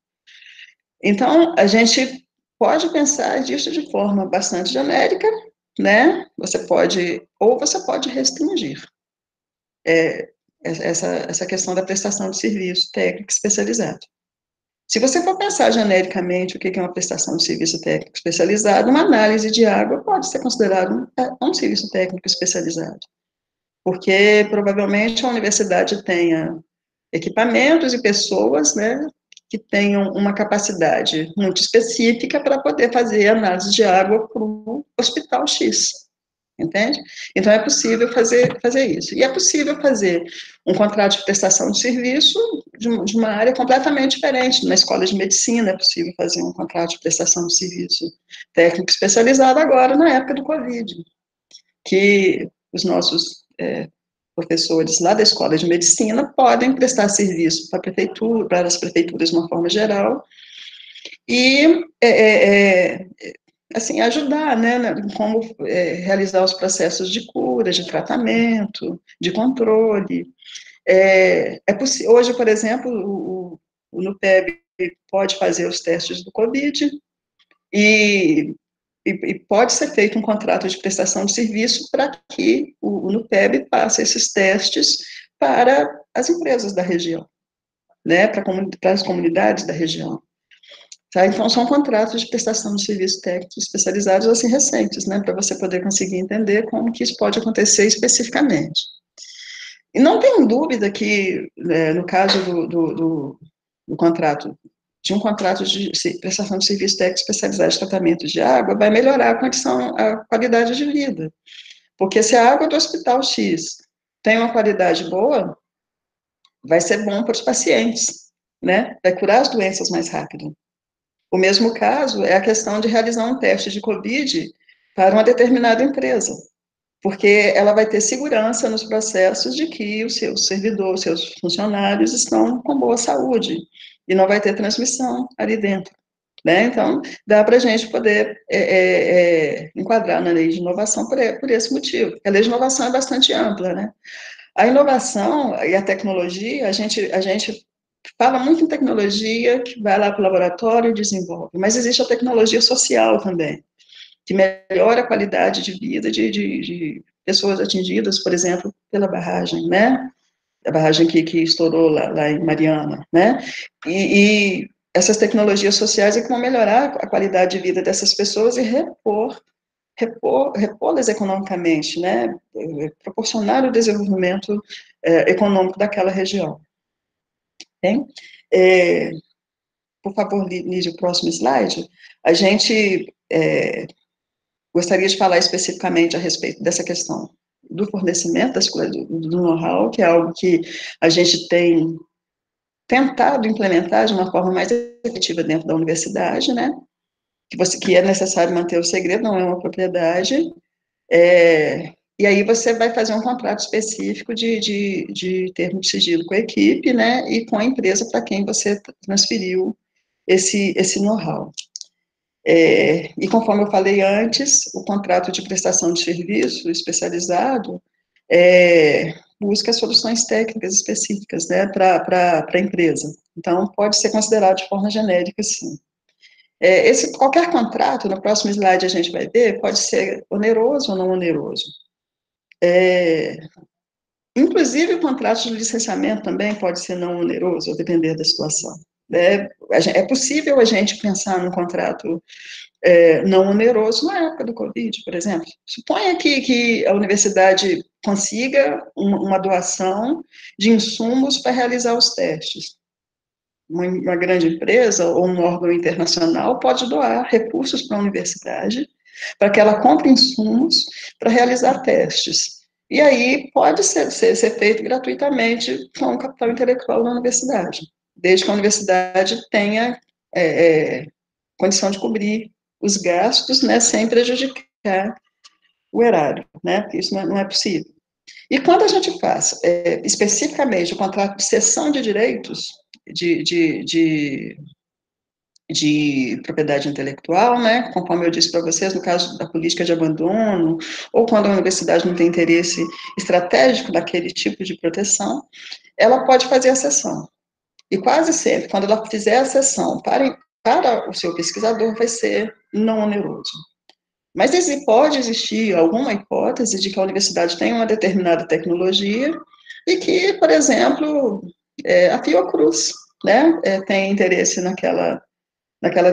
Então, a gente pode pensar disso de forma bastante genérica, né? Você pode restringir essa questão da prestação de serviço técnico especializado. Se você for pensar genericamente o que é uma prestação de serviço técnico especializado, uma análise de água pode ser considerado um serviço técnico especializado, porque provavelmente a universidade tenha equipamentos e pessoas, né, que tenham uma capacidade muito específica para poder fazer análise de água para o hospital X, entende? Então, é possível fazer isso. E é possível fazer um contrato de prestação de serviço de uma área completamente diferente. Na escola de medicina é possível fazer um contrato de prestação de serviço técnico especializado agora, na época do Covid, que os nossos professores lá da escola de medicina podem prestar serviço para a prefeitura, para as prefeituras de uma forma geral, e assim, ajudar, né, como realizar os processos de cura, de tratamento, de controle. Hoje, por exemplo, o NUPEB pode fazer os testes do COVID e pode ser feito um contrato de prestação de serviço para que o NUPEB passe esses testes para as empresas da região, né, para as comunidades da região. Tá? Então, são contratos de prestação de serviços técnicos especializados, assim, recentes, né, para você poder conseguir entender como que isso pode acontecer especificamente. E não tem dúvida que, no caso do contrato, de um contrato de prestação de serviço técnico especializado de tratamento de água, vai melhorar a qualidade de vida. Porque se a água do hospital X tem uma qualidade boa, vai ser bom para os pacientes, né? Vai curar as doenças mais rápido. O mesmo caso é a questão de realizar um teste de COVID para uma determinada empresa, porque ela vai ter segurança nos processos de que os seus servidores, os seus funcionários estão com boa saúde, e não vai ter transmissão ali dentro, né? Então, dá para a gente poder enquadrar na lei de inovação por esse motivo. A lei de inovação é bastante ampla, né? A inovação e a tecnologia, a gente fala muito em tecnologia, que vai lá para o laboratório e desenvolve, mas existe a tecnologia social também, que melhora a qualidade de vida de pessoas atingidas, por exemplo, pela barragem, né? A barragem que estourou lá em Mariana, né? E essas tecnologias sociais é que vão melhorar a qualidade de vida dessas pessoas e repô-las economicamente, né? Proporcionar o desenvolvimento econômico daquela região. Bem? Por favor, Lídia, o próximo slide. A gente gostaria de falar especificamente a respeito dessa questão do fornecimento das coisas, do know-how, que é algo que a gente tem tentado implementar de uma forma mais efetiva dentro da universidade, né? Que é necessário manter o segredo, não é uma propriedade. E aí você vai fazer um contrato específico de termo de sigilo com a equipe, né? E com a empresa para quem você transferiu esse know-how. E conforme eu falei antes, o contrato de prestação de serviço especializado busca soluções técnicas específicas, né, para a empresa. Então, pode ser considerado de forma genérica, sim. Qualquer contrato, no próximo slide a gente vai ver, pode ser oneroso ou não oneroso. Inclusive, o contrato de licenciamento também pode ser não oneroso, a depender da situação. É possível a gente pensar num contrato não oneroso na época do Covid, por exemplo. Suponha que a universidade consiga uma doação de insumos para realizar os testes. Uma grande empresa ou um órgão internacional pode doar recursos para a universidade para que ela compre insumos para realizar testes. E aí pode ser feito gratuitamente com o capital intelectual da universidade, desde que a universidade tenha condição de cobrir os gastos, né, sem prejudicar o erário, né, porque isso não é possível. E quando a gente faz, especificamente, o contrato de cessão de direitos de propriedade intelectual, né, conforme eu disse para vocês, no caso da política de abandono, ou quando a universidade não tem interesse estratégico naquele tipo de proteção, ela pode fazer a cessão. E quase sempre, quando ela fizer a cessão para o seu pesquisador, vai ser não oneroso. Mas pode existir alguma hipótese de que a universidade tem uma determinada tecnologia e que, por exemplo, a Fiocruz, né, tem interesse naquela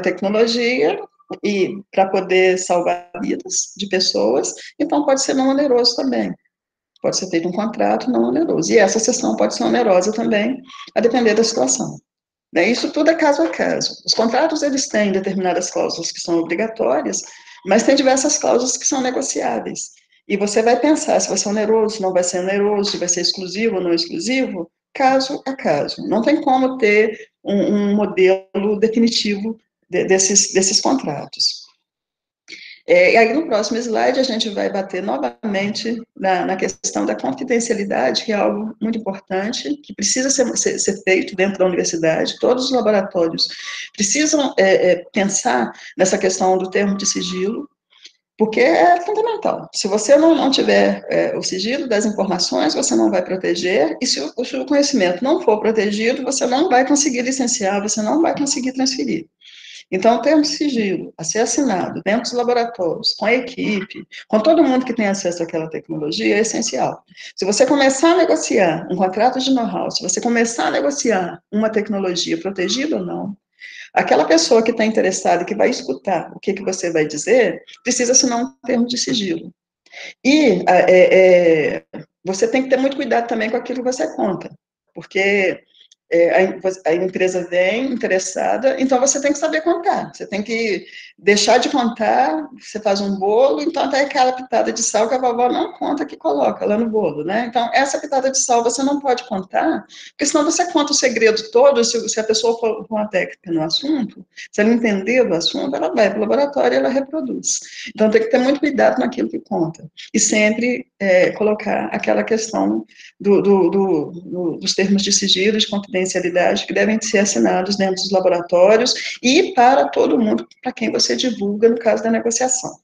tecnologia e para poder salvar vidas de pessoas, então pode ser não oneroso também. Pode ser feito um contrato não oneroso. E essa cessão pode ser onerosa também, a depender da situação. Né? Isso tudo é caso a caso. Os contratos, eles têm determinadas cláusulas que são obrigatórias, mas tem diversas cláusulas que são negociáveis. E você vai pensar se vai ser oneroso, se não vai ser oneroso, se vai ser exclusivo ou não exclusivo, caso a caso. Não tem como ter um modelo definitivo desses contratos. E aí, no próximo slide, a gente vai bater novamente na questão da confidencialidade, que é algo muito importante, que precisa ser feito dentro da universidade. Todos os laboratórios precisam pensar nessa questão do termo de sigilo, porque é fundamental. Se você não tiver o sigilo das informações, você não vai proteger, e se o conhecimento não for protegido, você não vai conseguir licenciar, você não vai conseguir transferir. Então, o termo de sigilo a ser assinado dentro dos laboratórios, com a equipe, com todo mundo que tem acesso àquela tecnologia, é essencial. Se você começar a negociar um contrato de know-how, se você começar a negociar uma tecnologia protegida ou não, aquela pessoa que está interessada, que vai escutar o que você vai dizer, precisa assinar um termo de sigilo. E você tem que ter muito cuidado também com aquilo que você conta, porque a empresa vem interessada, então você tem que saber contar, você tem que deixar de contar, você faz um bolo, então até aquela pitada de sal que a vovó não conta que coloca lá no bolo, né? Então, essa pitada de sal você não pode contar, porque senão você conta o segredo todo, se a pessoa for uma técnica no assunto, se ela entender do assunto, ela vai para o laboratório e ela reproduz. Então, tem que ter muito cuidado naquilo que conta, e sempre colocar aquela questão dos termos de sigilo, de confidencialidade, que devem ser assinados dentro dos laboratórios e para todo mundo, para quem você divulga no caso da negociação.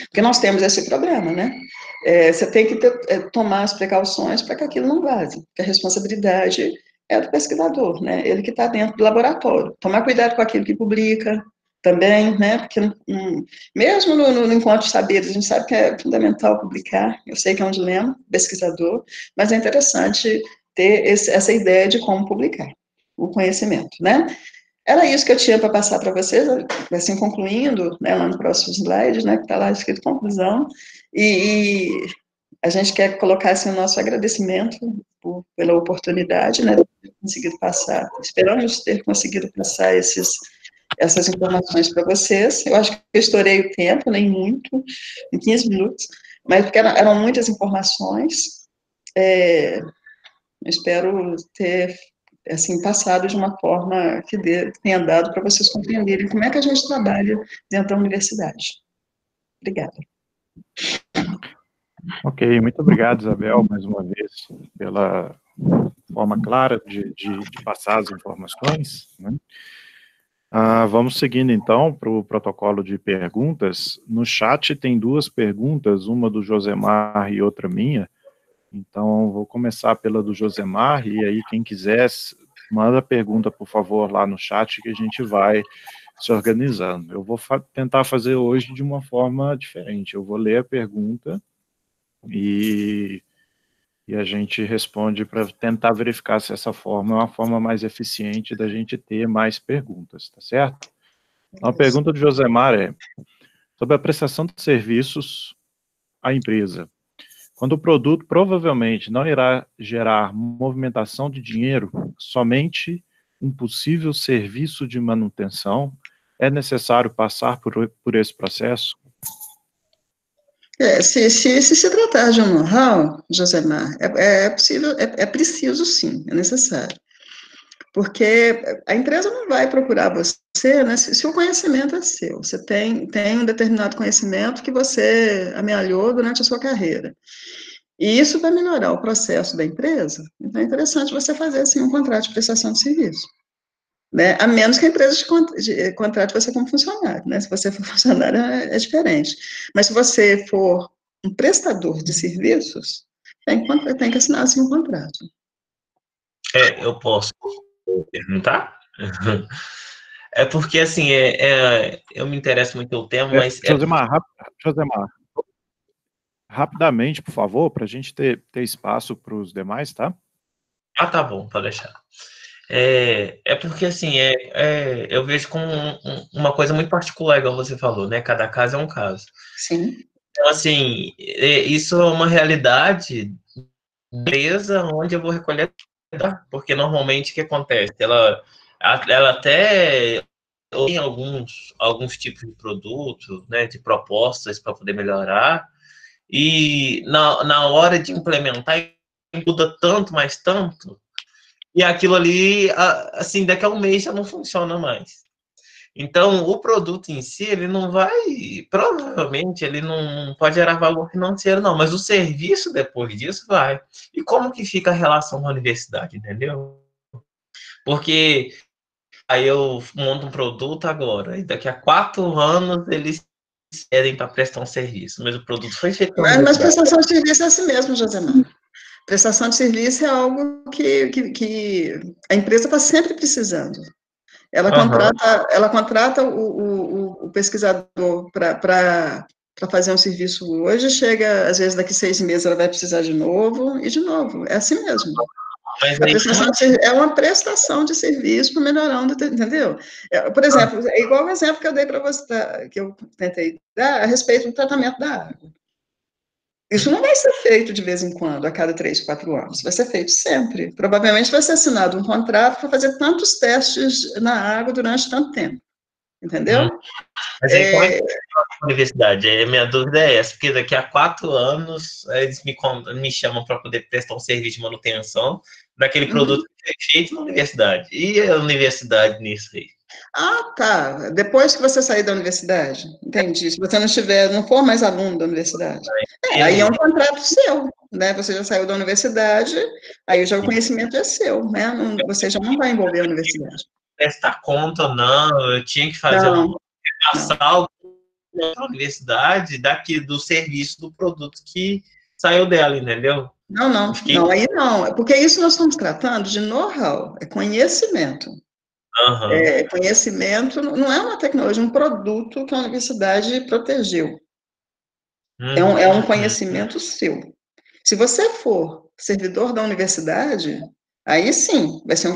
Porque nós temos esse problema, né? Você tem que tomar as precauções para que aquilo não vaze, porque a responsabilidade é do pesquisador, né? Ele que está dentro do laboratório. Tomar cuidado com aquilo que publica também, né? Porque mesmo no encontro de saberes, a gente sabe que é fundamental publicar, eu sei que é um dilema, pesquisador, mas é interessante ter essa ideia de como publicar o conhecimento, né? Era isso que eu tinha para passar para vocês, assim, concluindo, né, lá no próximo slide, né, que está lá escrito conclusão, e a gente quer colocar, assim, o nosso agradecimento pela oportunidade, né, de ter conseguido passar, esperamos ter conseguido passar essas informações para vocês. Eu acho que eu estourei o tempo, nem muito, em 15 minutos, mas porque eram muitas informações, eu espero ter assim, passado de uma forma que tenha dado para vocês compreenderem como é que a gente trabalha dentro da universidade. Obrigada. Ok, muito obrigado, Isabel, mais uma vez, pela forma clara de passar as informações, né? Vamos seguindo, então, para o protocolo de perguntas. No chat tem duas perguntas, uma do Josemar e outra minha. Então, vou começar pela do Josemar, e aí, quem quiser, manda a pergunta, por favor, lá no chat, que a gente vai se organizando. Eu vou tentar fazer hoje de uma forma diferente. Eu vou ler a pergunta e a gente responde para tentar verificar se essa forma é uma forma mais eficiente da gente ter mais perguntas, tá certo? Então, a pergunta do Josemar é: sobre a prestação de serviços à empresa, quando o produto provavelmente não irá gerar movimentação de dinheiro, somente um possível serviço de manutenção, é necessário passar por esse processo? Se tratar de um know-how, Josemar, possível, é preciso sim, é necessário. Porque a empresa não vai procurar você, né, se o conhecimento é seu. Você tem um determinado conhecimento que você amealhou durante a sua carreira. E isso vai melhorar o processo da empresa. Então, é interessante você fazer, assim, um contrato de prestação de serviço. Né? A menos que a empresa contrate você como funcionário, né? Se você for funcionário, é diferente. Mas se você for um prestador de serviços, tem que assinar, assim, um contrato. Eu posso perguntar? É porque, assim, eu me interesso muito pelo tema, mas... Josemar, rapidamente, por favor, para a gente ter espaço para os demais, tá? Tá bom, pode deixar. Porque, assim, eu vejo como uma coisa muito particular, igual você falou, né? Cada caso é um caso. Sim. Então, assim, isso é uma realidade da empresa onde eu vou recolher porque normalmente o que acontece? Ela até tem alguns tipos de produtos, né, de propostas para poder melhorar, e na hora de implementar, muda tanto, mais tanto, e aquilo ali, assim, daqui a um mês já não funciona mais. Então, o produto em si, ele não vai, provavelmente, ele não pode gerar valor financeiro, não, mas o serviço depois disso vai. E como que fica a relação com a universidade, entendeu? Porque aí eu monto um produto agora, e daqui a 4 anos eles pedem para prestar um serviço, mas o produto foi feito na Mas universidade. prestação de serviço é assim mesmo, Josemar. Prestação de serviço é algo que a empresa está sempre precisando. Ela Aham. contrata o pesquisador para fazer um serviço hoje, chega, às vezes, daqui 6 meses ela vai precisar de novo, e de novo, é assim mesmo. Mas A aí, prestação é uma prestação de serviço para melhorando, entendeu? Por exemplo, é igual o exemplo que eu dei para você, que eu tentei dar a respeito do tratamento da água. Isso não vai ser feito de vez em quando, a cada 3, 4 anos, vai ser feito sempre. Provavelmente vai ser assinado um contrato para fazer tantos testes na água durante tanto tempo, entendeu? mas aí como é que a universidade? Minha dúvida é essa, porque daqui a 4 anos eles me chamam para poder prestar um serviço de manutenção daquele produto que foi feito na universidade. E a universidade nisso aí? Ah, tá. Depois que você sair da universidade, entendi. Se você não for mais aluno da universidade. Aí é um contrato seu, né? Você já saiu da universidade, aí já o conhecimento é seu, né? Você já não vai envolver a universidade. Prestar conta, não, eu tinha que fazer Não, passar algo na universidade do serviço do produto que saiu dela, entendeu? não, aí não. Porque isso nós estamos tratando de know-how, é conhecimento. Aham. Conhecimento não é uma tecnologia, um produto que a universidade protegeu. É um conhecimento seu. Se você for servidor da universidade, aí sim, você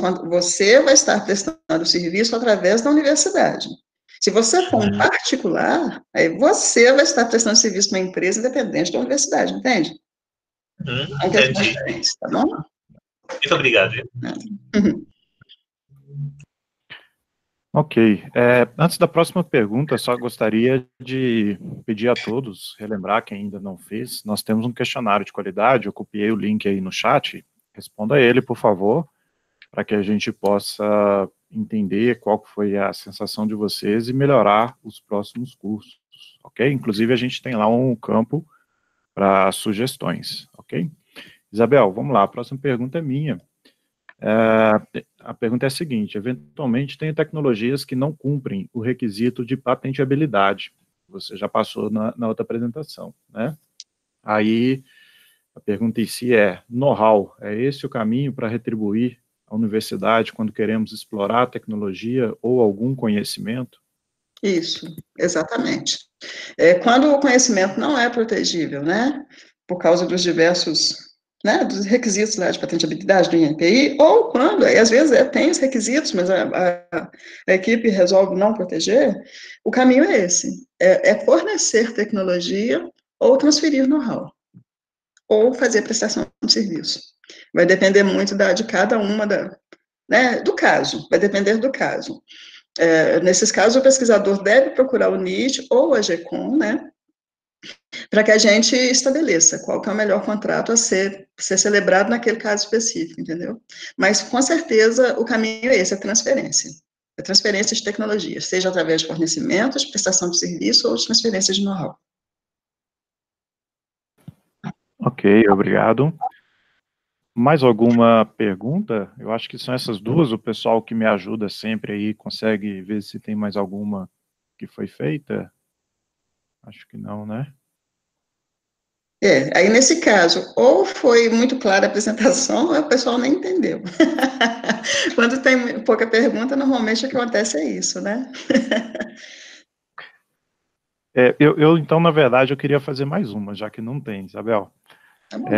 vai estar prestando o serviço através da universidade. Se você for um particular, aí você vai estar prestando serviço para uma empresa independente da universidade, entende? São questões Entendi. diferentes, tá bom? Muito obrigado. Ok. Antes da próxima pergunta, só gostaria de pedir a todos, relembrar quem ainda não fez, nós temos um questionário de qualidade, eu copiei o link aí no chat, responda ele, por favor, para que a gente possa entender qual foi a sensação de vocês e melhorar os próximos cursos, ok? Inclusive, a gente tem lá um campo para sugestões, ok? Isabel, vamos lá, a próxima pergunta é minha. A pergunta é a seguinte: eventualmente tem tecnologias que não cumprem o requisito de patenteabilidade. Você já passou na outra apresentação, né? Aí, a pergunta em si é: know-how, é esse o caminho para retribuir a universidade quando queremos explorar a tecnologia ou algum conhecimento? Isso, exatamente. Quando o conhecimento não é protegível, né, por causa dos diversos, né, dos requisitos lá de patenteabilidade do INPI, ou quando, às vezes tem os requisitos, mas a equipe resolve não proteger, o caminho é esse, fornecer tecnologia ou transferir know-how, ou fazer prestação de serviço. Vai depender muito de cada uma, né, do caso, vai depender do caso. Nesses casos, o pesquisador deve procurar o NIT ou a GECOM, né, para que a gente estabeleça qual que é o melhor contrato a ser celebrado naquele caso específico, entendeu? Mas, com certeza, o caminho é esse, a transferência. A transferência de tecnologia, seja através de fornecimentos, prestação de serviço ou de transferência de know-how. Ok, obrigado. Mais alguma pergunta? Eu acho que são essas duas. O pessoal que me ajuda sempre aí consegue ver se tem mais alguma que foi feita? Acho que não, né? Aí nesse caso, ou foi muito clara a apresentação, ou o pessoal nem entendeu. Quando tem pouca pergunta, normalmente o que acontece é isso, né? Então, na verdade, eu queria fazer mais uma, já que não tem, Isabel. Tá bom.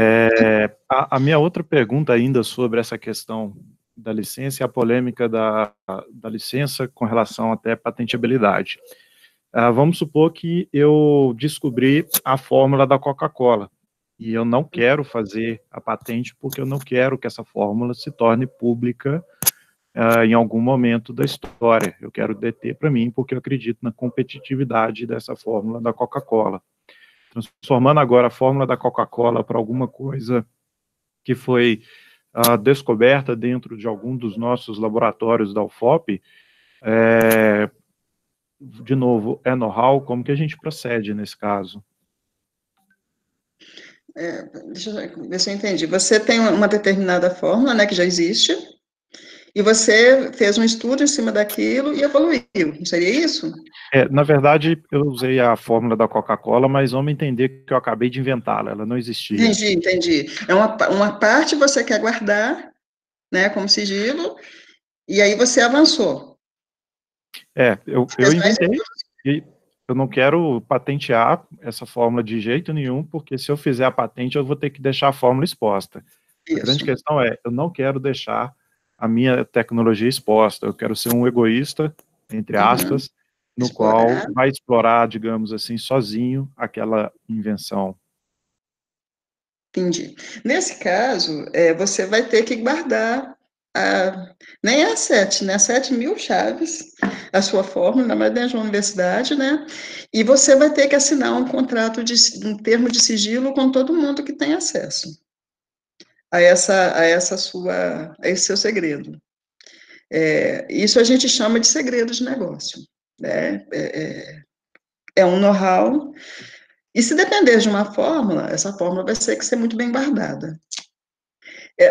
A minha outra pergunta ainda sobre essa questão da licença e a polêmica da licença com relação até à patenteabilidade. Vamos supor que eu descobri a fórmula da Coca-Cola E eu não quero fazer a patente porque eu não quero que essa fórmula se torne pública em algum momento da história. Eu quero deter para mim porque eu acredito na competitividade dessa fórmula da Coca-Cola. Transformando agora a fórmula da Coca-Cola para alguma coisa que foi descoberta dentro de algum dos nossos laboratórios da UFOP, de novo, é know-how, como que a gente procede nesse caso? Deixa eu ver se eu entendi. Você tem uma determinada fórmula, né, que já existe, e você fez um estudo em cima daquilo e evoluiu, não seria isso? Na verdade, eu usei a fórmula da Coca-Cola, mas vamos entender que eu acabei de inventá-la, ela não existia. Entendi. Uma parte você quer guardar, né, como sigilo, e aí você avançou. Eu inventei, e eu não quero patentear essa fórmula de jeito nenhum, porque se eu fizer a patente, eu vou ter que deixar a fórmula exposta. Isso. A grande questão eu não quero deixar a minha tecnologia exposta, eu quero ser um egoísta, entre aspas, no qual vai explorar, digamos assim, sozinho aquela invenção. Entendi. Nesse caso, você vai ter que guardar nem as 7.000 chaves, a sua fórmula, mas dentro de uma universidade, né? E você vai ter que assinar um contrato, um termo de sigilo com todo mundo que tem acesso a esse seu segredo. Isso a gente chama de segredo de negócio, né? É um know-how. E se depender de uma fórmula, essa fórmula vai ter que ser muito bem guardada.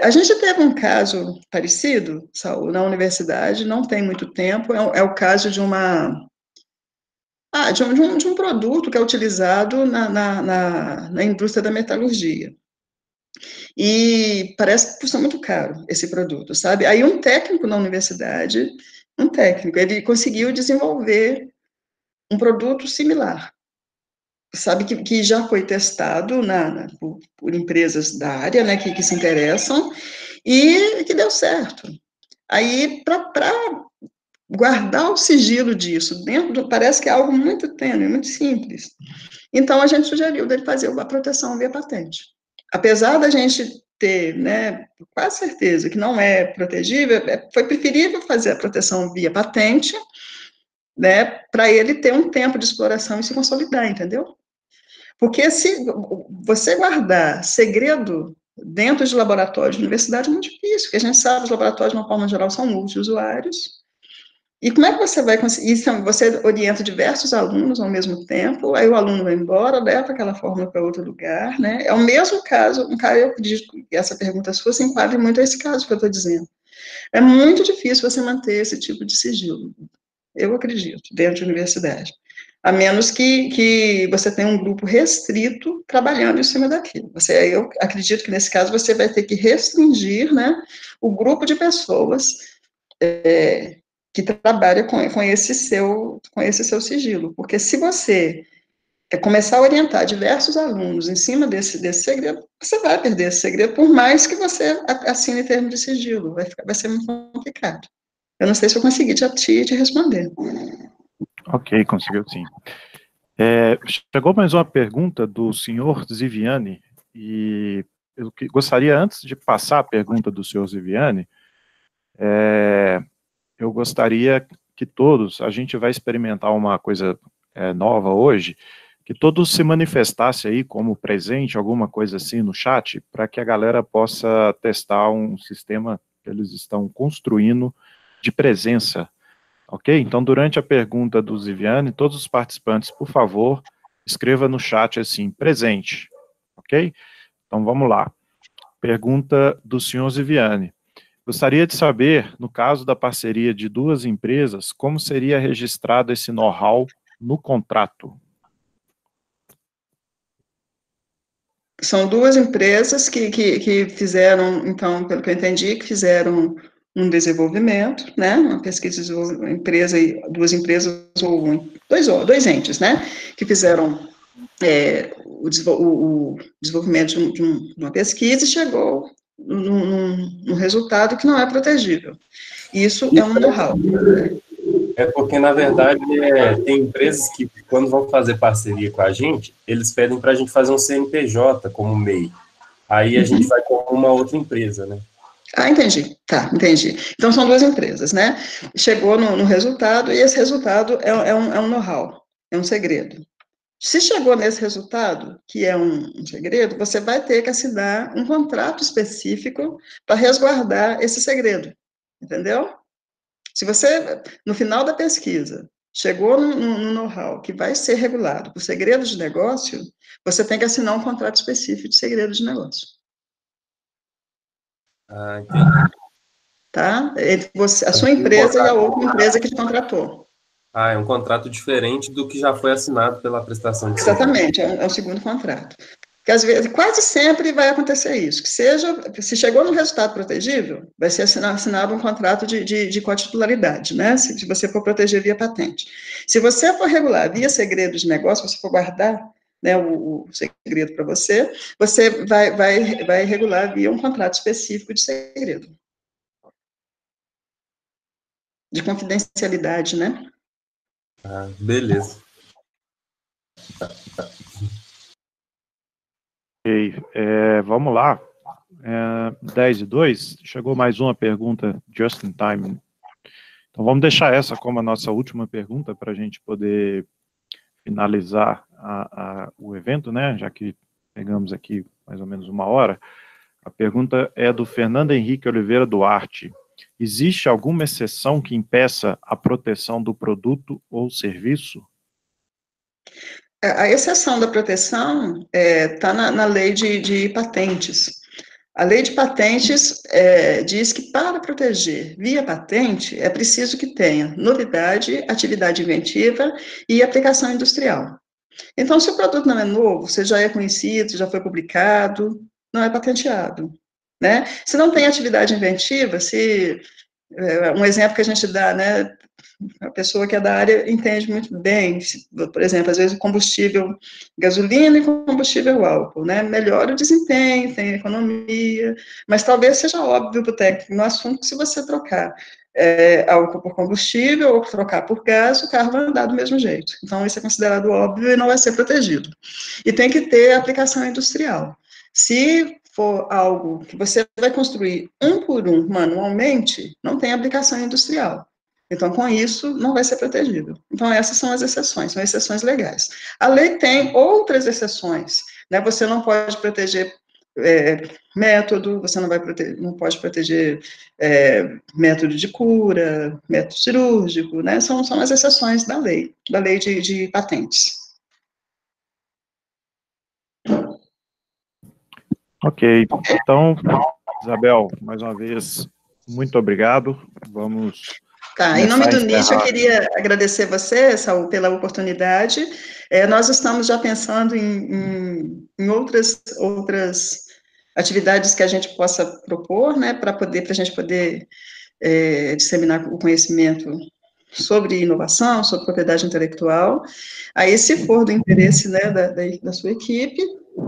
A gente teve um caso parecido, Saul, na universidade, não tem muito tempo, é o caso de de um produto que é utilizado na indústria da metalurgia. E parece que custa muito caro esse produto, sabe? Aí um técnico na universidade, ele conseguiu desenvolver um produto similar, sabe, que já foi testado por empresas da área, né, que se interessam, e que deu certo. Aí, para guardar o sigilo disso, parece que é algo muito tênue, muito simples. Então, a gente sugeriu dele fazer a proteção via patente. Apesar da gente ter, né, quase certeza que não é protegível, foi preferível fazer a proteção via patente, né, para ele ter um tempo de exploração e se consolidar, entendeu? Porque se você guardar segredo dentro de laboratórios de universidade é muito difícil, porque a gente sabe que os laboratórios, de uma forma geral, são multiusuários. E como é que você vai conseguir? Você orienta diversos alunos ao mesmo tempo, aí o aluno vai embora, leva aquela fórmula para outro lugar, né? É o mesmo caso, eu acredito que essa pergunta sua se enquadra muito a esse caso que eu estou dizendo. É muito difícil você manter esse tipo de sigilo, eu acredito, dentro de universidade. A menos que você tenha um grupo restrito trabalhando em cima daquilo. Eu acredito que, nesse caso, você vai ter que restringir, né, o grupo de pessoas que trabalha com esse seu sigilo. Porque se você começar a orientar diversos alunos em cima desse segredo, você vai perder esse segredo, por mais que você assine termo de sigilo. Vai ser muito complicado. Eu não sei se eu consegui te responder. Ok, conseguiu sim. Chegou mais uma pergunta do senhor Ziviani, e eu gostaria, antes de passar a pergunta do senhor Ziviani, eu gostaria que todos, a gente vai experimentar uma coisa nova hoje, que todos se manifestassem aí como presente, alguma coisa assim no chat, para que a galera possa testar um sistema que eles estão construindo de presença. Ok? Então, durante a pergunta do Ziviani, todos os participantes, por favor, escreva no chat assim, presente. Ok? Então, vamos lá. Pergunta do senhor Ziviani. Gostaria de saber, no caso da parceria de duas empresas, como seria registrado esse know-how no contrato? São duas empresas que fizeram, então, pelo que eu entendi, que fizeram um desenvolvimento, né, uma pesquisa de desenvolvimento, duas empresas ou dois entes, né, que fizeram o desenvolvimento de uma pesquisa e chegou num resultado que não é protegível. Isso é um know-how. É porque, na verdade, tem empresas que, quando vão fazer parceria com a gente, eles pedem para a gente fazer um CNPJ como MEI. Aí a gente vai com uma outra empresa, né? Ah, entendi. Tá, entendi. Então, são duas empresas, né? Chegou no resultado, e esse resultado é um know-how, é um segredo. Se chegou nesse resultado, que é um segredo, você vai ter que assinar um contrato específico para resguardar esse segredo, entendeu? Se você, no final da pesquisa, chegou no know-how que vai ser regulado por segredo de negócio, você tem que assinar um contrato específico de segredo de negócio. Ah, entendi. Tá? Entre você, a sua empresa e a outra empresa que te contratou. Ah, é um contrato diferente do que já foi assinado pela prestação de serviço. Exatamente, é o segundo contrato. Porque às vezes, quase sempre vai acontecer isso, que seja, se chegou no resultado protegível, vai ser assinado um contrato de cotitularidade, né? Se você for proteger via patente. Se você for regular via segredo de negócio, você for guardar, né, o segredo para você, você vai regular via um contrato específico de segredo. De confidencialidade, né? Ah, beleza. Ok, vamos lá. 10:02, chegou mais uma pergunta just in time. Então vamos deixar essa como a nossa última pergunta para a gente poder finalizar o evento, né? Já que pegamos aqui mais ou menos 1 hora. A pergunta é do Fernando Henrique Oliveira Duarte. Existe alguma exceção que impeça a proteção do produto ou serviço? A exceção da proteção está na lei de patentes. A lei de patentes diz que para proteger via patente é preciso que tenha novidade, atividade inventiva e aplicação industrial. Então, se o produto não é novo, você já é conhecido, já foi publicado, não é patenteado, né? Se não tem atividade inventiva, um exemplo que a gente dá, né? A pessoa que é da área entende muito bem, por exemplo, às vezes o combustível gasolina e combustível álcool, né? Melhora o desempenho, tem economia, mas talvez seja óbvio para o técnico no assunto que se você trocar álcool por combustível ou trocar por gás, o carro vai andar do mesmo jeito. Então, isso é considerado óbvio e não vai ser protegido. E tem que ter aplicação industrial. Se for algo que você vai construir um por um manualmente, não tem aplicação industrial. Então, com isso, não vai ser protegido. Então, essas são as exceções, são exceções legais. A lei tem outras exceções, né? Você não pode proteger método, você não pode proteger método de cura, método cirúrgico, né? São as exceções da lei de patentes. Ok, então, Isabel, mais uma vez, muito obrigado. Vamos Tá, em nome do NIT, eu queria agradecer você, Saul, pela oportunidade. Nós estamos já pensando em outras atividades que a gente possa propor, né, para a gente poder disseminar o conhecimento sobre inovação, sobre propriedade intelectual. Aí, se for do interesse, né, da sua equipe,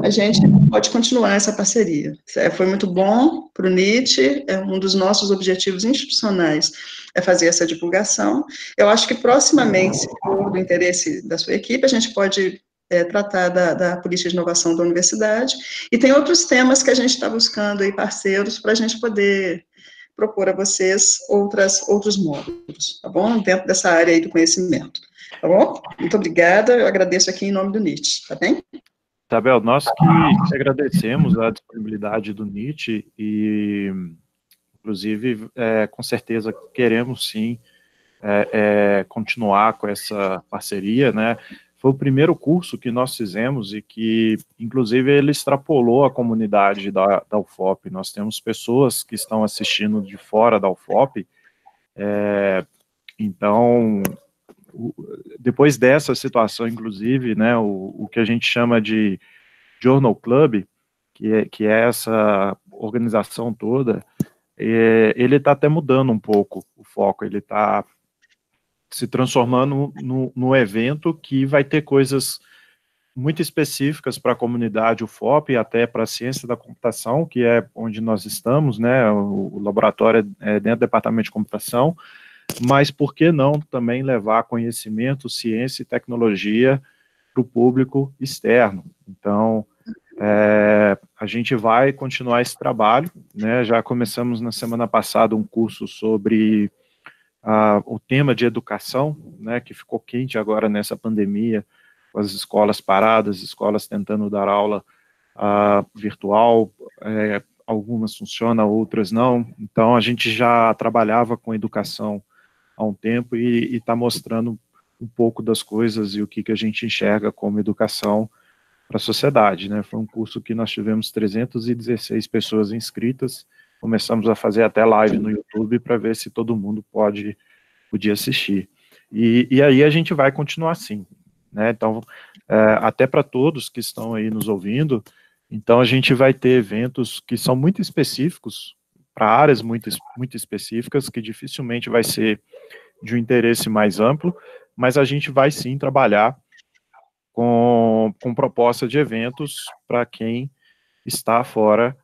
a gente pode continuar essa parceria. Foi muito bom para o NIT, um dos nossos objetivos institucionais é fazer essa divulgação. Eu acho que, proximamente, se for do interesse da sua equipe, a gente pode tratar da política de inovação da universidade, e tem outros temas que a gente está buscando aí parceiros para a gente poder propor a vocês outros módulos, tá bom? Dentro dessa área aí do conhecimento, tá bom? Muito obrigada, eu agradeço aqui em nome do NIT, tá bem? Isabel, nós que agradecemos a disponibilidade do NIT e, inclusive, com certeza queremos sim continuar com essa parceria, né? Foi o primeiro curso que nós fizemos e que, inclusive, ele extrapolou a comunidade da UFOP. Nós temos pessoas que estão assistindo de fora da UFOP, então, depois dessa situação, inclusive, né, o que a gente chama de Journal Club, que é essa organização toda, ele está até mudando um pouco o foco, ele está se transformando no evento que vai ter coisas muito específicas para a comunidade UFOP e até para a ciência da computação, que é onde nós estamos, né, o laboratório é dentro do departamento de computação, mas por que não também levar conhecimento, ciência e tecnologia para o público externo? Então, a gente vai continuar esse trabalho, né? Já começamos na semana passada um curso sobre o tema de educação, né, que ficou quente agora nessa pandemia, com as escolas paradas, escolas tentando dar aula virtual, algumas funcionam, outras não. Então, a gente já trabalhava com educação há um tempo e está mostrando um pouco das coisas e o que a gente enxerga como educação para a sociedade, né? Foi um curso que nós tivemos 316 pessoas inscritas, começamos a fazer até live no YouTube para ver se todo mundo podia assistir. E aí a gente vai continuar assim, né? Então, até para todos que estão aí nos ouvindo, então a gente vai ter eventos que são muito específicos, para áreas muito específicas, que dificilmente vai ser de um interesse mais amplo, mas a gente vai sim trabalhar com proposta de eventos para quem está fora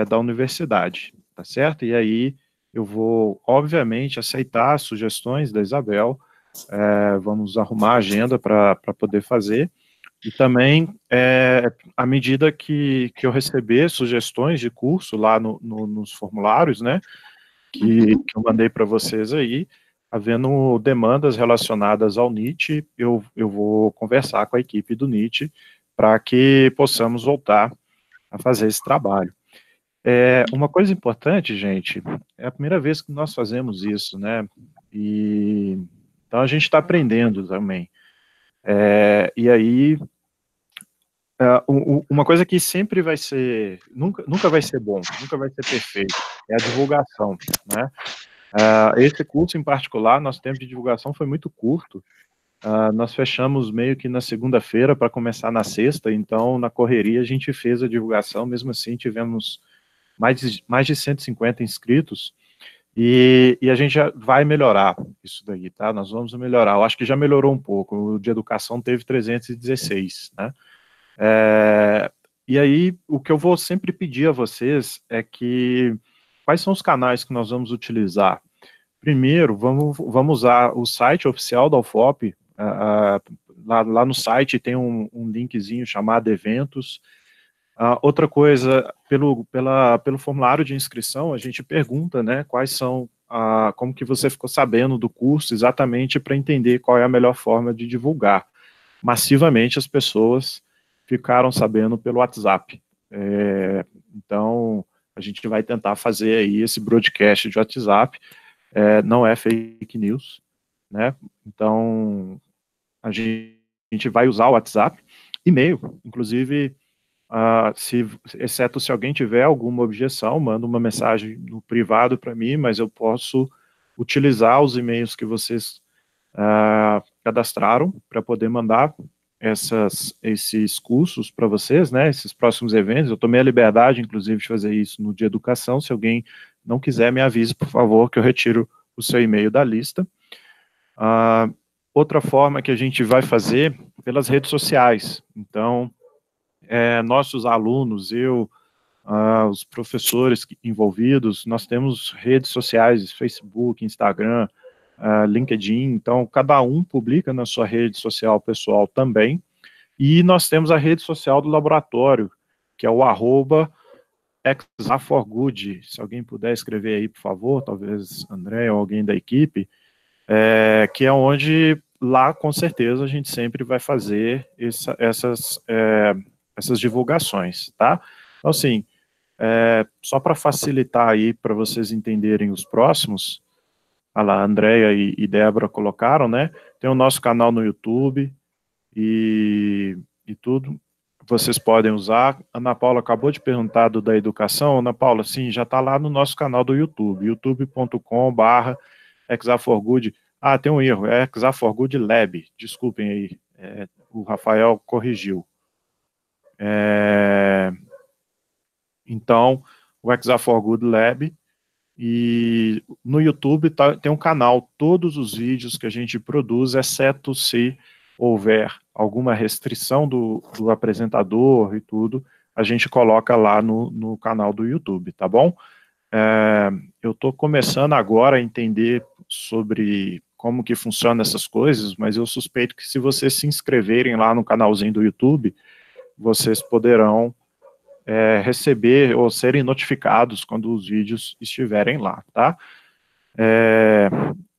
da universidade, tá certo? E aí eu vou, obviamente, aceitar as sugestões da Isabel, vamos arrumar a agenda para poder fazer, e também, à medida que eu receber sugestões de curso lá nos formulários, né, que eu mandei para vocês aí, havendo demandas relacionadas ao NIT, eu vou conversar com a equipe do NIT para que possamos voltar a fazer esse trabalho. Uma coisa importante, gente, é a primeira vez que nós fazemos isso, né? Então a gente está aprendendo também. E aí, uma coisa que sempre vai ser, nunca vai ser bom, nunca vai ser perfeito, é a divulgação, né? Esse curso em particular, nosso tempo de divulgação foi muito curto. Nós fechamos meio que na segunda-feira para começar na sexta, então na correria a gente fez a divulgação, mesmo assim tivemos mais de 150 inscritos, e a gente já vai melhorar isso daí, tá? Nós vamos melhorar, eu acho que já melhorou um pouco, o de educação teve 316, né? E aí, o que eu vou sempre pedir a vocês é que, quais são os canais que nós vamos utilizar? Primeiro, vamos usar o site oficial da UFOP, lá no site tem um linkzinho chamado Eventos. Outra coisa, pelo formulário de inscrição, a gente pergunta, né, quais são, como que você ficou sabendo do curso, exatamente para entender qual é a melhor forma de divulgar. Massivamente as pessoas ficaram sabendo pelo WhatsApp. Então, a gente vai tentar fazer aí esse broadcast de WhatsApp, não é fake news, né? Então, a gente vai usar o WhatsApp, e-mail, inclusive, exceto se alguém tiver alguma objeção, manda uma mensagem no privado para mim, mas eu posso utilizar os e-mails que vocês cadastraram para poder mandar esses cursos para vocês, né, esses próximos eventos. Eu tomei a liberdade, inclusive, de fazer isso no dia de educação. Se alguém não quiser, me avise, por favor, que eu retiro o seu e-mail da lista. Outra forma que a gente vai fazer pelas redes sociais. Então, nossos alunos, os professores envolvidos, nós temos redes sociais, Facebook, Instagram, LinkedIn, então cada um publica na sua rede social pessoal também, e nós temos a rede social do laboratório, que é o @exaforgood. Se alguém puder escrever aí, por favor, talvez André ou alguém da equipe, que é onde, lá com certeza, a gente sempre vai fazer essas divulgações, tá? Então, assim, só para facilitar aí, para vocês entenderem os próximos, a Andréia e Débora colocaram, né? Tem o nosso canal no YouTube e tudo, vocês podem usar. Ana Paula acabou de perguntar da educação. Ana Paula, sim, já está lá no nosso canal do YouTube, youtube.com/exaforgood. Tem um erro, é Exaforgood Lab, desculpem aí, o Rafael corrigiu. Então, o Exaforgood Lab. E no YouTube tem um canal, todos os vídeos que a gente produz, exceto se houver alguma restrição do apresentador e tudo, a gente coloca lá no canal do YouTube, tá bom? Eu estou começando agora a entender sobre como que funcionam essas coisas, mas eu suspeito que se vocês se inscreverem lá no canalzinho do YouTube, vocês poderão receber ou serem notificados quando os vídeos estiverem lá, tá?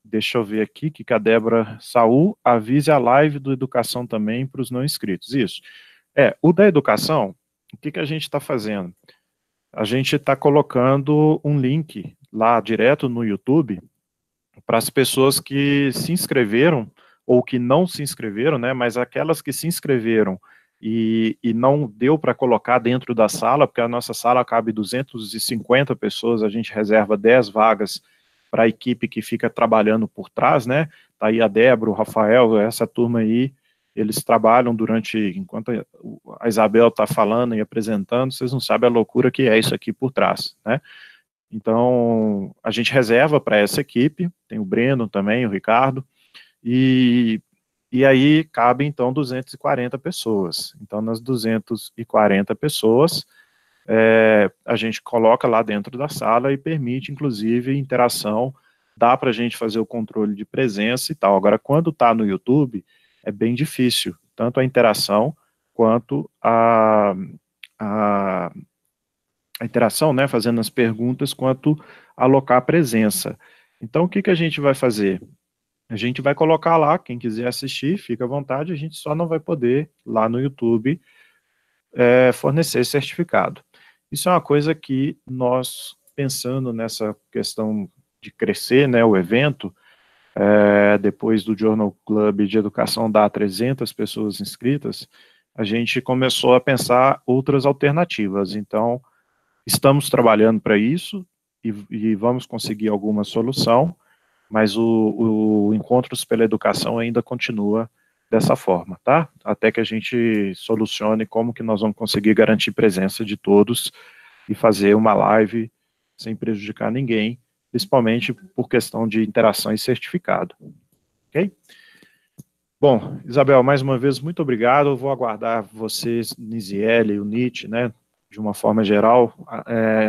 Deixa eu ver aqui, que a Débora Saul avise a live do Educação também para os não inscritos. Isso. O da Educação, o que a gente está fazendo? A gente está colocando um link lá direto no YouTube para as pessoas que se inscreveram ou que não se inscreveram, né? Mas aquelas que se inscreveram e não deu para colocar dentro da sala, porque a nossa sala cabe 250 pessoas, a gente reserva 10 vagas para a equipe que fica trabalhando por trás, né? Tá aí a Débora, o Rafael, essa turma aí, eles trabalham enquanto a Isabel está falando e apresentando, vocês não sabem a loucura que é isso aqui por trás, né? Então, a gente reserva para essa equipe, tem o Breno também, o Ricardo, e aí cabe, então, 240 pessoas. Então, nas 240 pessoas, a gente coloca lá dentro da sala e permite, inclusive, interação, dá para a gente fazer o controle de presença e tal. Agora, quando está no YouTube, é bem difícil, tanto a interação quanto a interação, né, fazendo as perguntas, quanto alocar a presença. Então, o que a gente vai fazer? A gente vai colocar lá, quem quiser assistir, fica à vontade, a gente só não vai poder, lá no YouTube, fornecer certificado. Isso é uma coisa que nós, pensando nessa questão de crescer, né, o evento, depois do Journal Club de Educação dar 300 pessoas inscritas, a gente começou a pensar outras alternativas. Então, estamos trabalhando para isso e vamos conseguir alguma solução, mas o Encontros pela Educação ainda continua dessa forma, tá? Até que a gente solucione como que nós vamos conseguir garantir presença de todos e fazer uma live sem prejudicar ninguém, principalmente por questão de interação e certificado. Ok? Bom, Isabel, mais uma vez, muito obrigado. Eu vou aguardar vocês, Nisiele e o Nietzsche, né, de uma forma geral.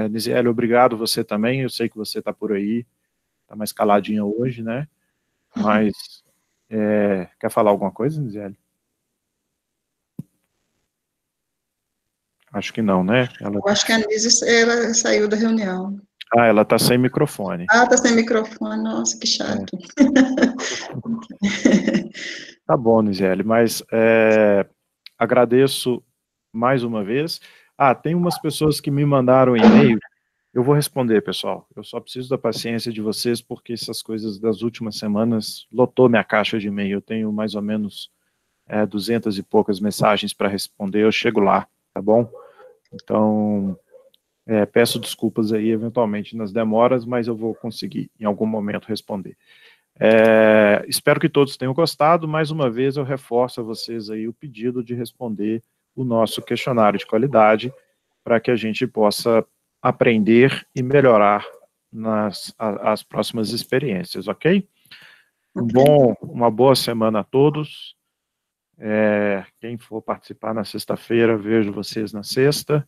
Nisiele, obrigado você também. Eu sei que você está por aí, está mais caladinha hoje, né? Mas, quer falar alguma coisa, Nisiele? Acho que não, né? Eu acho que a Nise, ela saiu da reunião. Ela está sem microfone. Está sem microfone, nossa, que chato. Tá bom, Nisiele, mas agradeço mais uma vez. Tem umas pessoas que me mandaram e-mail, eu vou responder, pessoal. Eu só preciso da paciência de vocês, porque essas coisas das últimas semanas lotou minha caixa de e-mail. Eu tenho mais ou menos 200 e poucas mensagens para responder, eu chego lá, tá bom? Então, peço desculpas aí, eventualmente, nas demoras, mas eu vou conseguir, em algum momento, responder. Espero que todos tenham gostado. Mais uma vez, eu reforço a vocês aí o pedido de responder o nosso questionário de qualidade, para que a gente possa aprender e melhorar as próximas experiências, ok? Uma boa semana a todos. Quem for participar na sexta-feira, vejo vocês na sexta.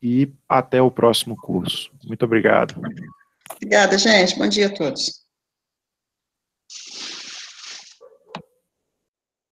E até o próximo curso. Muito obrigado. Obrigada, gente. Bom dia a todos.